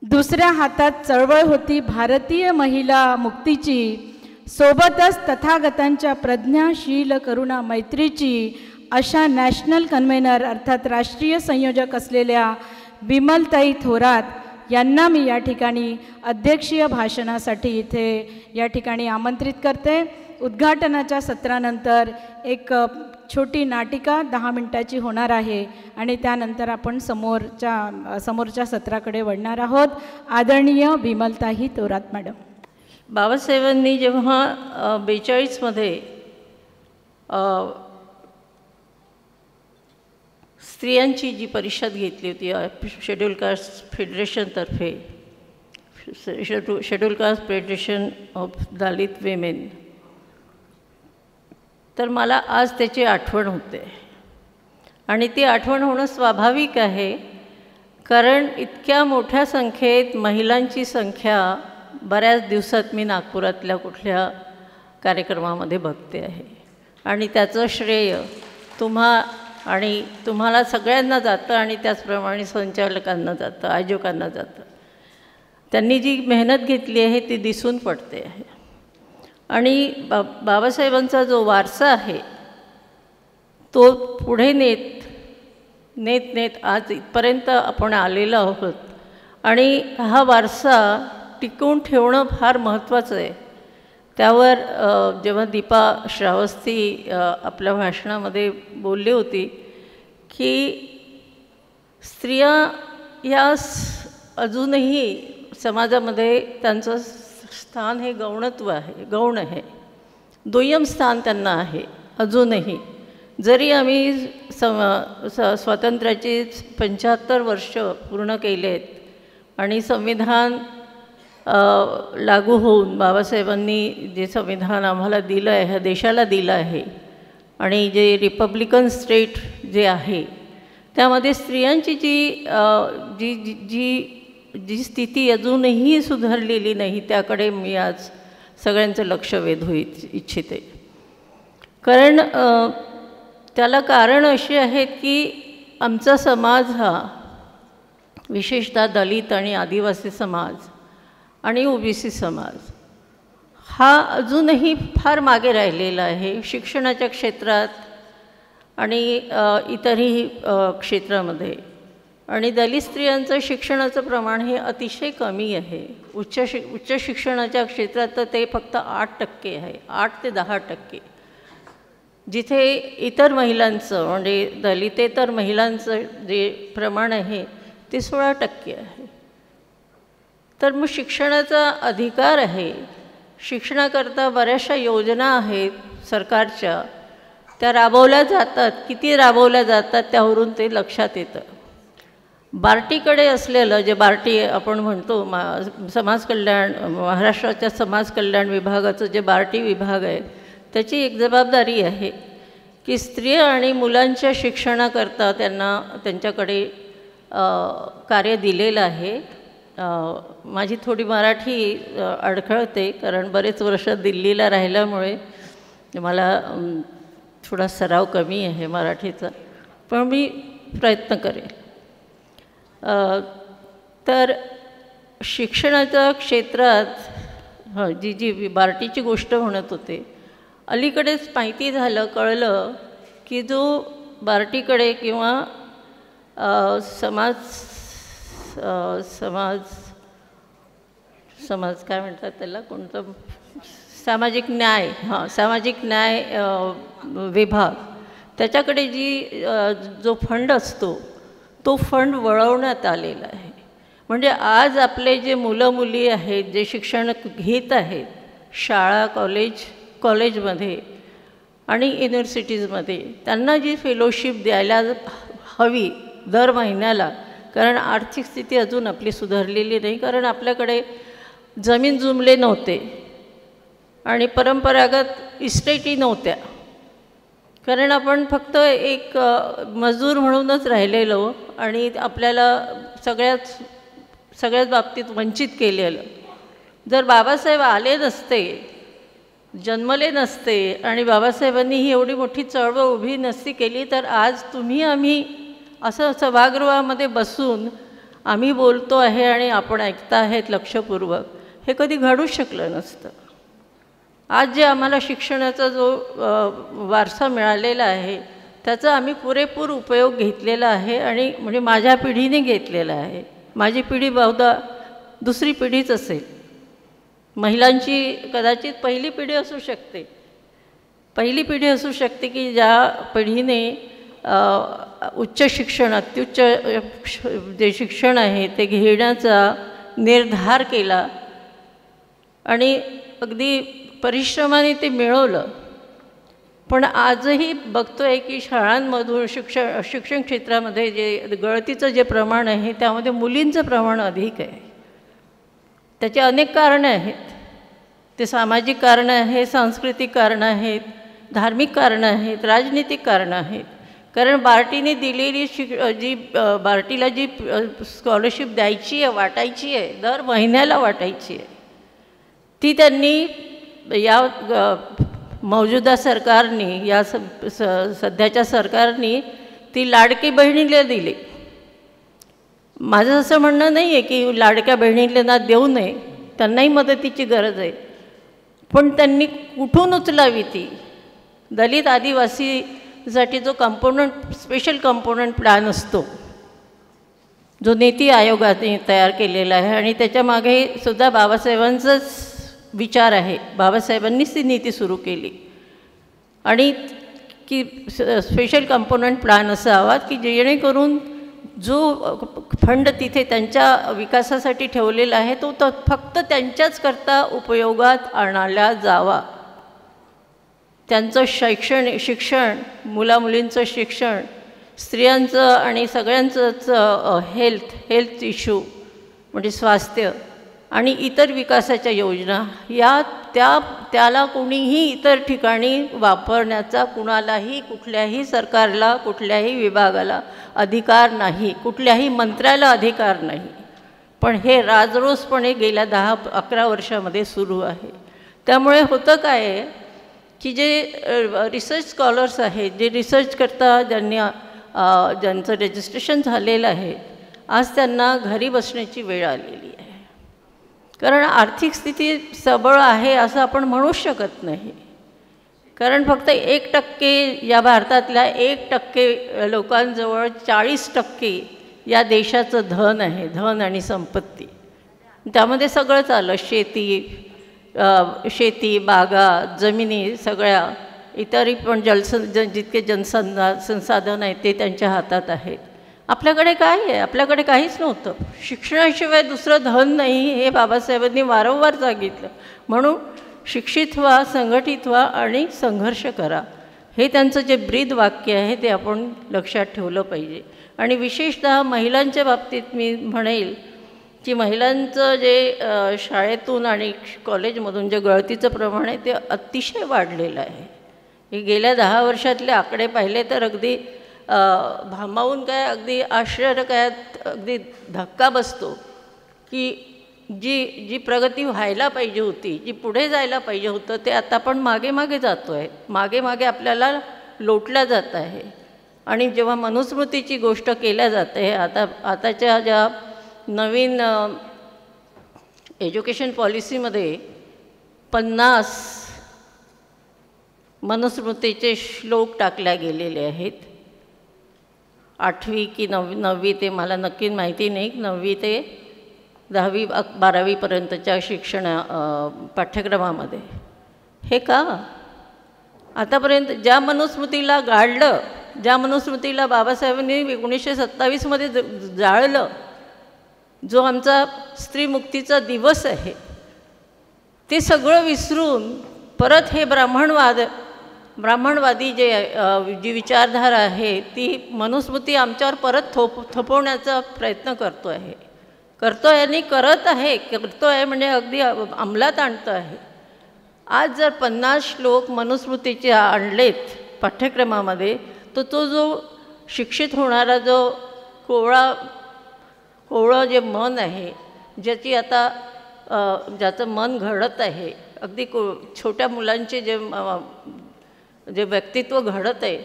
दुसऱ्या हातात चळवळ होती भारतीय महिला मुक्तीची, सोबतच तथागतांच्या प्रज्ञाशील करुणा मैत्रीची अशा नॅशनल कन्व्हेनर अर्थात राष्ट्रीय संयोजक असलेल्या विमलताई थोरात यांना मी या ठिकाणी अध्यक्षीय भाषणासाठी इथे या ठिकाणी आमंत्रित करते. उद्घाटनाच्या सत्रानंतर एक छोटी नाटिका 10 मिनिटाची होणार आहे आणि त्यानंतर आपण समोरच्या सत्राकडे वळणार आहोत. आदरणीय विमलताई थोरात मॅडम. बाबासाहेबांनी जेव्हा 42मध्ये स्त्रियांची जी परिषद घेतली होती शेड्यूल कास्ट फेडरेशनतर्फे, schedule caste federation of Dalit women, तर मला आज त्याची आठवण होते आणि ती आठवण होणं स्वाभाविक आहे, कारण इतक्या मोठ्या संख्येत महिलांची संख्या बऱ्याच दिवसात मी नागपुरातल्या कुठल्या कार्यक्रमामध्ये बघते आहे आणि त्याचं श्रेय तुम्हाला सगळ्यांना जातं आणि त्याचप्रमाणे संचालकांना जातं, आयोजकांना जातं. त्यांनी जी मेहनत घेतली आहे ती दिसून पडते आहे. आणि बाबासाहेबांचा जो वारसा आहे तो पुढे नेत आज इथपर्यंत आपण आलेलो आहोत आणि हा वारसा टिकवून ठेवणं फार महत्त्वाचं आहे. त्यावर जेव्हा दीपा श्रावस्ती आपल्या भाषणामध्ये बोलली होती की स्त्रिया या अजूनही समाजामध्ये त्यांचं स्थान हे गौण आहे, दुय्यम स्थान त्यांना आहे अजूनही. जरी आम्ही स्वातंत्र्याची 75 वर्ष पूर्ण केले आहेत आणि संविधान लागू होऊन बाबासाहेबांनी जे संविधान आम्हाला दिलं आहे, ह्या देशाला दिलं आहे आणि जे रिपब्लिकन स्टेट जे आहे त्यामध्ये स्त्रियांची जी स्थिती अजूनही सुधारलेली नाही त्याकडे मी आज सगळ्यांचं लक्ष वेधू इच्छिते. कारण त्याला कारण अशी आहेत की आमचा समाज हा विशेषतः दलित आणि आदिवासी समाज आणि ओबीसी समाज हा अजूनही फार मागे राहिलेला आहे शिक्षणाच्या क्षेत्रात आणि इतरही क्षेत्रामध्ये. आणि दलित स्त्रियांचं शिक्षणाचं प्रमाण हे अतिशय कमी आहे. उच्च शिक्षणाच्या क्षेत्रात तर ते फक्त 8% आहे, 8 ते 10%. जिथे इतर महिलांचं म्हणजे दलितेतर महिलांचं जे प्रमाण आहे ते 16% आहे. तर मग शिक्षणाचा अधिकार आहे. शिक्षणाकरता बऱ्याचशा योजना आहेत सरकारच्या, त्या राबवल्या जातात. किती राबवल्या जातात त्यावरून ते लक्षात येतं. बार्टीकडे असलेलं जे बार्टी आपण म्हणतो समाज कल्याण, महाराष्ट्राच्या समाज कल्याण विभागाचं जे बार्टी विभाग आहे त्याची एक जबाबदारी आहे की स्त्रिया आणि मुलांच्या शिक्षणाकरता त्यांच्याकडे कार्य दिलेलं आहे. माझी थोडी मराठी अडखळते कारण बरेच वर्ष दिल्लीला राहिल्यामुळे मला थोडा सराव कमी आहे मराठीचा, पण मी प्रयत्न करेन. तर शिक्षणाच्या क्षेत्रात जी बार्टीची गोष्ट म्हणत होते, अलीकडेच माहिती कळलं की जो बार्टीकडे किंवा समाज काय म्हणतात त्याला, कोणतं सामाजिक न्याय विभाग, त्याच्याकडे जो फंड असतो तो फंड वळवण्यात आलेला आहे. म्हणजे आज आपले जे मुलं मुली आहेत जे शिक्षण घेत आहेत शाळा कॉलेजमध्ये आणि युनिव्हर्सिटीजमध्ये, त्यांना जी फेलोशिप द्यायला हवी दर महिन्याला, कारण आर्थिक स्थिती अजून आपली सुधारलेली नाही. कारण आपल्याकडे जमीन जुमले नव्हते आणि परंपरागत इस्टेटी नव्हत्या, कारण आपण फक्त एक मजूर म्हणूनच राहिलेलो आणि आपल्याला सगळ्याच बाबतीत वंचित केलेलं. जर बाबासाहेब आले नसते, जन्मले नसते आणि बाबासाहेबांनी ही एवढी मोठी चळवळ उभी नसती केली तर आज आम्ही असं सभागृहामध्ये बसून आम्ही बोलतो आहे आणि आपण ऐकता आहेत लक्षपूर्वक, हे कधी घडूच शकलं नसतं. आज जे आम्हाला शिक्षणाचा जो वारसा मिळालेला आहे त्याचा आम्ही पुरेपूर उपयोग घेतलेला आहे आणि म्हणजे माझ्या पिढीने घेतलेला आहे. माझी पिढी बहुधा दुसरी पिढीच असेल, महिलांची कदाचित पहिली पिढी असू शकते, पहिली पिढी असू शकते की ज्या पिढीने उच्च शिक्षण, अत्युच्च जे शिक्षण आहे ते घेण्याचा निर्धार केला आणि अगदी परिश्रमाने ते मिळवलं. पण आजही बघतोय की शाळांमधून शिक्षण क्षेत्रामध्ये जे गळतीचं जे प्रमाण आहे त्यामध्ये मुलींचं प्रमाण अधिक आहे. त्याची अनेक कारणं आहेत. ते सामाजिक कारणं आहेत, सांस्कृतिक कारणं आहेत, धार्मिक कारणं आहेत, राजनीतिक कारणं आहेत. कारण बार्टीने दिलेली जी बार्टीला जी स्कॉलरशिप द्यायची आहे, वाटायची आहे, दर महिन्याला वाटायची आहे, ती त्यांनी या मौजूदा सरकारने, या सध्याच्या सरकारने ती लाडकी बहिणीला दिली. माझं असं म्हणणं नाही आहे की लाडक्या बहिणींना देऊ नये, त्यांनाही मदतीची गरज आहे, पण त्यांनी कुठून उचलावी ती. दलित आदिवासीसाठी जो कंपोनंट, स्पेशल कंपोनंट प्लॅन असतो जो नीती आयोगाने तयार केलेला आहे आणि त्याच्यामागे सुद्धा बाबासाहेबांचाच विचार आहे. बाबासाहेबांनीच ती नीती सुरू केली आणि की स्पेशल कंपोनंट प्लॅन असावा की जेणेकरून जो फंड तिथे त्यांच्या विकासासाठी ठेवलेला आहे तो फक्त त्यांच्याच करता उपयोगात आणला जावा. त्यांचं शिक्षण, मुलामुलींचं शिक्षण, स्त्रियांचं आणि सगळ्यांचंच हेल्थ इश्यू म्हणजे स्वास्थ्य आणि इतर विकासाच्या योजना त्याला कोणीही इतर ठिकाणी वापरण्याचा कुणालाही, कुठल्याही सरकारला, कुठल्याही विभागाला अधिकार नाही, कुठल्याही मंत्र्याला अधिकार नाही. पण हे राजरोसपणे गेल्या 10-11 वर्षामध्ये सुरू आहे. त्यामुळे होतं काय आहे की जे रिसर्च स्कॉलर्स आहेत, जे रिसर्च करता ज्यांचं रजिस्ट्रेशन झालेलं आहे, आज त्यांना घरी बसण्याची वेळ आलेली आहे. कारण आर्थिक स्थिती सबळ आहे असं आपण म्हणूच शकत नाही. कारण फक्त 1% या भारतातल्या 1% लोकांजवळ 40% या देशाचं धन आहे, धन आणि संपत्ती. त्यामध्ये सगळंच आलं, शेती, बागा, जमिनी, सगळ्या इतरही पण जितके संसाधन आहेत ते त्यांच्या हातात आहेत. आपल्याकडे काय आहे? आपल्याकडे काहीच नव्हतं. शिक्षणाशिवाय दुसरं धन नाही हे बाबासाहेबांनी वारंवार सांगितलं. म्हणून शिक्षित व्हा, संघटित व्हा आणि संघर्ष करा, हे त्यांचं जे ब्रीद वाक्य आहे ते आपण लक्षात ठेवलं पाहिजे. आणि विशेषतः महिलांच्या बाबतीत मी म्हणेल की महिलांचं जे शाळेतून आणि कॉलेजमधून जे गळतीचं प्रमाण आहे ते अतिशय वाढलेलं आहे. हे गेल्या 10 वर्षातले आकडे पाहिले तर अगदी भांबावून काय, अगदी आश्चर्य काय, अगदी धक्का बसतो की जी प्रगती व्हायला पाहिजे होती, जी पुढे जायला पाहिजे होतं ते आता आपण मागे जातो आहे, मागे आपल्याला लोटल्या जात आहे. आणि जेव्हा मनुस्मृतीची गोष्ट केल्या जाते, आताच्या ज्या नवीन एज्युकेशन पॉलिसीमध्ये 50 मनुस्मृतीचे श्लोक टाकल्या गेलेले आहेत. 8वी की 9वी ते मला नक्की माहिती नाही, 9वी ते 10वी 12वी पर्यंतच्या पाठ्यक्रमामध्ये. हे का? आतापर्यंत ज्या मनुस्मृतीला गाडलं, ज्या मनुस्मृतीला बाबासाहेबांनी 1927मध्ये जाळलं, जो आमचा स्त्रीमुक्तीचा दिवस आहे, ते सगळं विसरून परत हे ब्राह्मणवादी जी विचारधारा आहे ती मनुस्मृती आमच्यावर परत थोपवण्याचा प्रयत्न करतो आहे आणि करत आहे म्हणजे अगदी अंमलात आणतो आहे. आज जर 50 श्लोक मनुस्मृतीचे आणलेत पाठ्यक्रमामध्ये, तर तो जो शिक्षित होणारा जो कोवळं जे मन आहे, ज्याचं मन घडत आहे, अगदी छोट्या मुलांचे जे व्यक्तित्व घडत आहे,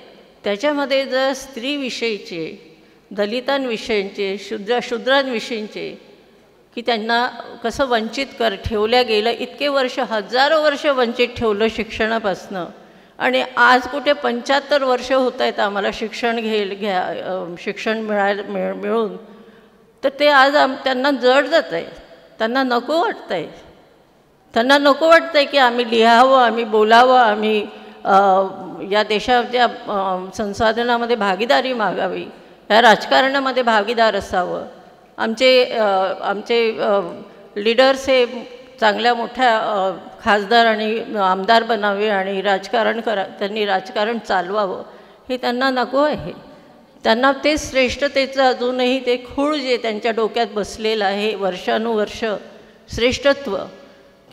त्याच्यामध्ये जर स्त्रीविषयीचे, दलितांविषयीचे, शूद्रांविषयीचे की त्यांना कसं वंचित ठेवल्या गेलं. इतके वर्ष, हजारो वर्ष वंचित ठेवलं शिक्षणापासनं, आणि आज कुठे 75 वर्ष होत आहेत आम्हाला शिक्षण शिक्षण मिळून. तर ते आज त्यांना जड जात आहे, त्यांना नको वाटतं आहे. त्यांना नको वाटतं आहे की आम्ही लिहावं, आम्ही बोलावं, आम्ही या देशाच्या संसाधनामध्ये भागीदारी मागावी, या राजकारणामध्ये भागीदार असावं. आमचे लीडर्स हे चांगल्या मोठ्या खासदार आणि आमदार बनावे आणि त्यांनी राजकारण चालवावं, हे त्यांना नको आहे. त्यांना ते श्रेष्ठतेचं अजूनही ते खूळ जे त्यांच्या डोक्यात बसलेलं आहे वर्षानुवर्ष, श्रेष्ठत्व,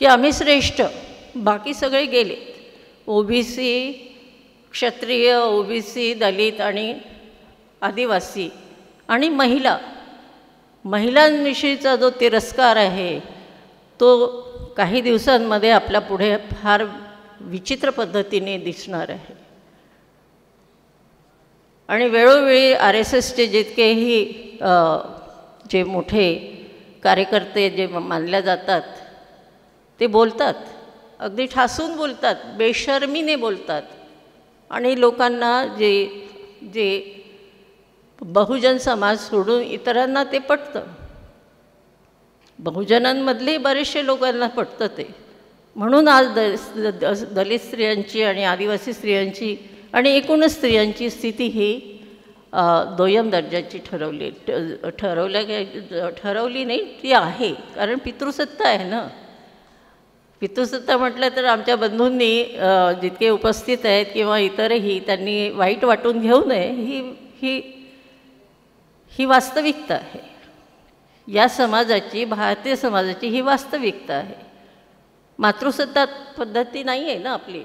की आम्ही श्रेष्ठ, बाकी सगळे गेले. OBC, क्षत्रिय, OBC, दलित आणि आदिवासी आणि महिलांविषयीचा जो तिरस्कार आहे तो काही दिवसांमध्ये आपल्या पुढे फार विचित्र पद्धतीने दिसणार आहे. आणि वेळोवेळी RSSचे जितकेही जे मोठे कार्यकर्ते जे मानल्या जातात ते बोलतात, अगदी ठासून बोलतात, बेशर्मीने बोलतात, आणि लोकांना जे बहुजन समाज सोडून इतरांना ते पटतं. बहुजनांमधले बरेचसे लोकांना पटतं ते. म्हणून आज दलित स्त्रियांची आणि आदिवासी स्त्रियांची आणि एकूणच स्त्रियांची स्थिती ही दुय्यम दर्जाची ठरवली नाही, ती आहे. कारण पितृसत्ता आहे ना. पितृसत्ता म्हटलं तर आमच्या बंधूंनी जितके उपस्थित आहेत किंवा इतरही त्यांनी वाईट वाटून घेऊ नये, ही वास्तविकता आहे. या समाजाची, भारतीय समाजाची ही वास्तविकता आहे. मातृसत्ता पद्धती नाही आहे ना आपली,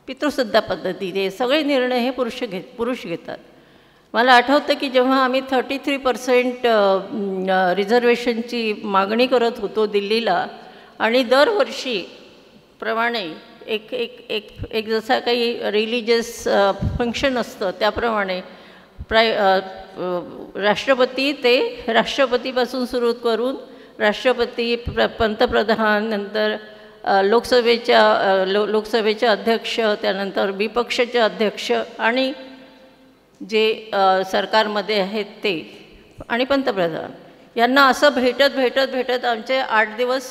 पितृसत्ता पद्धती. ते सगळे निर्णय हे पुरुष घेतात. मला आठवतं की जेव्हा आम्ही 33% रिझर्वेशनची मागणी करत होतो दिल्लीला, आणि दरवर्षी प्रमाणे एक जसा काही रिलिजियस फंक्शन असतं त्याप्रमाणे राष्ट्रपती ते राष्ट्रपतीपासून सुरू करून राष्ट्रपती, पंतप्रधान, नंतर लोकसभेचे अध्यक्ष, त्यानंतर विपक्षाचे अध्यक्ष आणि जे सरकारमध्ये आहेत ते, आणि पंतप्रधान यांना असं भेटत आमचे 8 दिवस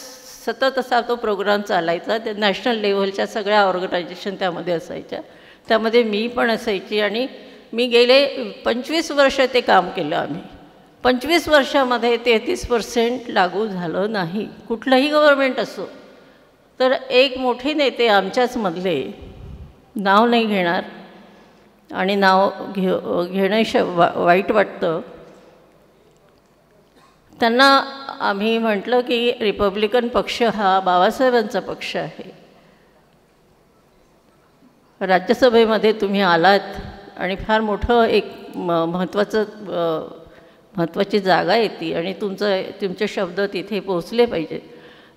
सतत असा तो प्रोग्राम चालायचा. ते नॅशनल लेव्हलच्या सगळ्या ऑर्गनायझेशन त्यामध्ये असायच्या, त्यामध्ये मी पण असायची. आणि मी गेले 25 वर्ष ते काम केलं आम्ही. 25 वर्षामध्ये 33% लागू झालं नाही, कुठलंही गव्हर्मेंट असो. तर एक मोठे नेते आमच्याच मधले, नाव नाही घेणार आणि नाव घेणं वाईट वाटतं, त्यांना आम्ही म्हटलं की रिपब्लिकन पक्ष हा बाबासाहेबांचा पक्ष आहे. राज्यसभेमध्ये तुम्ही आलात आणि फार मोठं एक महत्त्वाची जागा येते आणि तुमचे शब्द तिथे पोचले पाहिजे.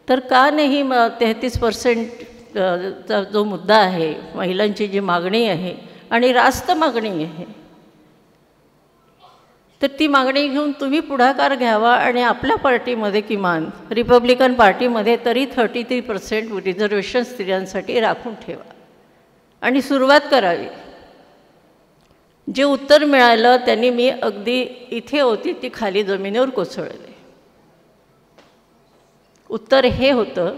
तर का नाही 33%चा जो मुद्दा आहे, महिलांची जी मागणी आहे आणि रास्त मागणी आहे, तर ती मागणी घेऊन तुम्ही पुढाकार घ्यावा आणि आपल्या पार्टीमध्ये, किमान रिपब्लिकन पार्टीमध्ये तरी 33% रिझर्वेशन स्त्रियांसाठी राखून ठेवा आणि सुरुवात करावी. जे उत्तर मिळालं त्यांनी मी अगदी इथे होती ती खाली जमिनीवर कोसळले. उत्तर हे होतं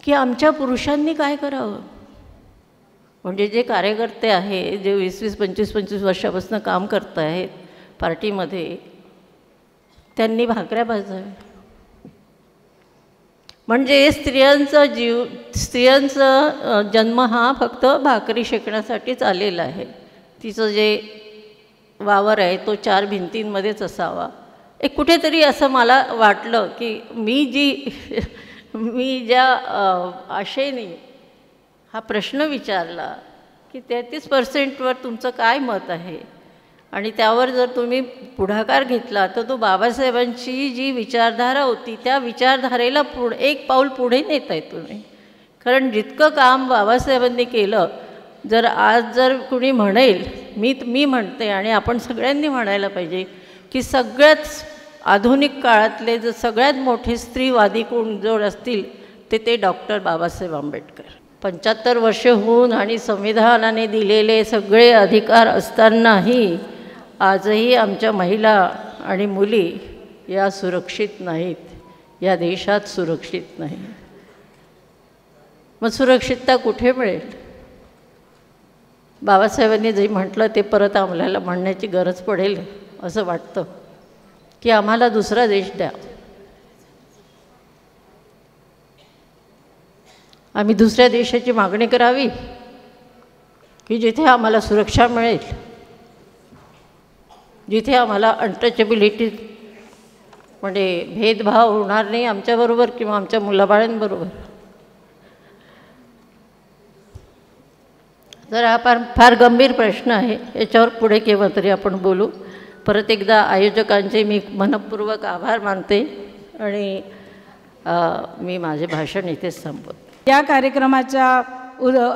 की आमच्या पुरुषांनी काय करावं. म्हणजे जे कार्यकर्ते आहे, जे 20-20, 25-25 वर्षापासून काम करत आहेत पार्टीमध्ये, त्यांनी भाकऱ्या भाजाव्या. म्हणजे स्त्रियांचा जन्म हा फक्त भाकरी शेकण्यासाठीच आलेला आहे. तिचं जे वावर आहे तो 4 भिंतींमध्येच असावा. एक कुठेतरी असं मला वाटलं की मी ज्या आशेने हा प्रश्न विचारला की 33%वर तुमचं काय मत आहे, आणि त्यावर जर तुम्ही पुढाकार घेतला तर तो बाबासाहेबांची जी विचारधारा होती त्या विचारधारेला एक पाऊल पुढे नेत आहे तुम्ही. कारण जितकं काम बाबासाहेबांनी केलं, जर कुणी म्हणेल, मी म्हणते आणि आपण सगळ्यांनी म्हणायला पाहिजे की सगळ्यात आधुनिक काळातले जर सगळ्यात मोठे स्त्रीवादी कोण जर असतील ते डॉक्टर बाबासाहेब आंबेडकर. 75 वर्ष होऊन आणि संविधानाने दिलेले सगळे अधिकार असतानाही आजही आमच्या महिला आणि मुली या सुरक्षित नाहीत, या देशात सुरक्षित नाही. मग सुरक्षितता कुठे मिळेल? बाबासाहेबांनी जे म्हटलं ते परत आम्हाला म्हणण्याची गरज पडेल असं वाटतं की आम्हाला दुसरा देश द्या. आम्ही दुसऱ्या देशाची मागणी करावी की जिथे आम्हाला सुरक्षा मिळेल, जिथे आम्हाला अनटचेबिलिटी म्हणजे भेदभाव होणार नाही आमच्याबरोबर किंवा आमच्या मुलाबाळांबरोबर. तर हा फार गंभीर प्रश्न आहे, याच्यावर पुढे केव्हा तरी आपण बोलू. परत एकदा आयोजकांचे मी मनपूर्वक आभार मानते आणि मी माझे भाषण इथेच संपवते. या कार्यक्रमाच्या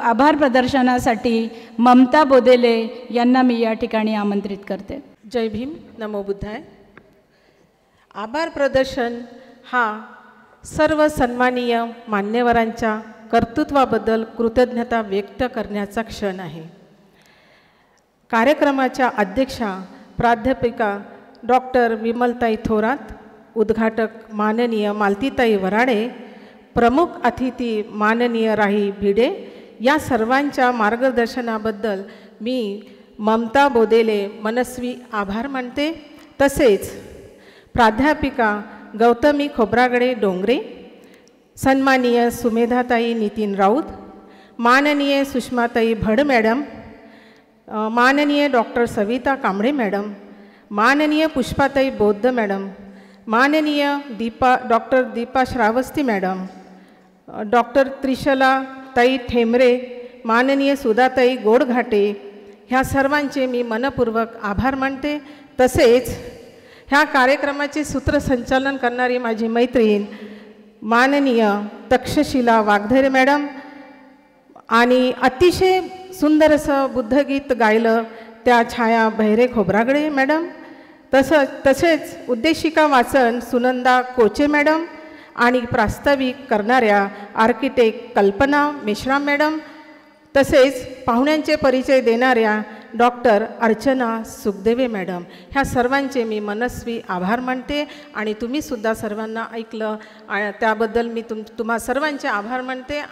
आभार प्रदर्शनासाठी ममता बोदेले यांना मी या ठिकाणी आमंत्रित करते. जय भीम, नमो बुद्धाय. आभार प्रदर्शन हा सर्व सन्माननीय मान्यवरांच्या कर्तृत्वाबद्दल कृतज्ञता व्यक्त करण्याचा क्षण आहे. कार्यक्रमाच्या अध्यक्षा प्राध्यापिका डॉक्टर विमलताई थोरात, उद्घाटक माननीय मालतीताई वराडे, प्रमुख अतिथी माननीय राही भिडे, या सर्वांच्या मार्गदर्शनाबद्दल मी ममता बोदेले मनस्वी आभार मानते. तसेच प्राध्यापिका गौतमी खोब्रागडे डोंगरे, सन्माननीय सुमेधाताई नितीन राऊत, माननीय सुषमाताई भड मॅडम, माननीय डॉक्टर सविता कांबळे मॅडम, माननीय पुष्पाताई बौद्ध मॅडम, माननीय doctor Deepa Shravasti madam, doctor Trishala ताई ठेमरे, माननीय सुधाताई गोडघाटे, ह्या सर्वांचे मी मनपूर्वक आभार मानते. तसेच ह्या कार्यक्रमाचे सूत्रसंचालन करणारी माझी मैत्रीण माननीय तक्षशिला वाघधरे मॅडम, आणि अतिशय सुंदर असं बुद्धगीत गायलं त्या छाया बहिरे खोब्रागडे मॅडम, तसेच उद्देशिका वाचन सुनंदा कोचे मॅडम, आणि प्रास्ताविक करणाऱ्या आर्किटेक्ट कल्पना मेश्राम मॅडम, तसेच पाहुण्यांचे परिचय देणाऱ्या डॉक्टर अर्चना सुखदेवे मॅडम, ह्या सर्वांचे मी मनस्वी आभार मानते. आणि तुम्हीसुद्धा सर्वांना ऐकलं त्याबद्दल मी तुम्हा सर्वांचे आभार मानते.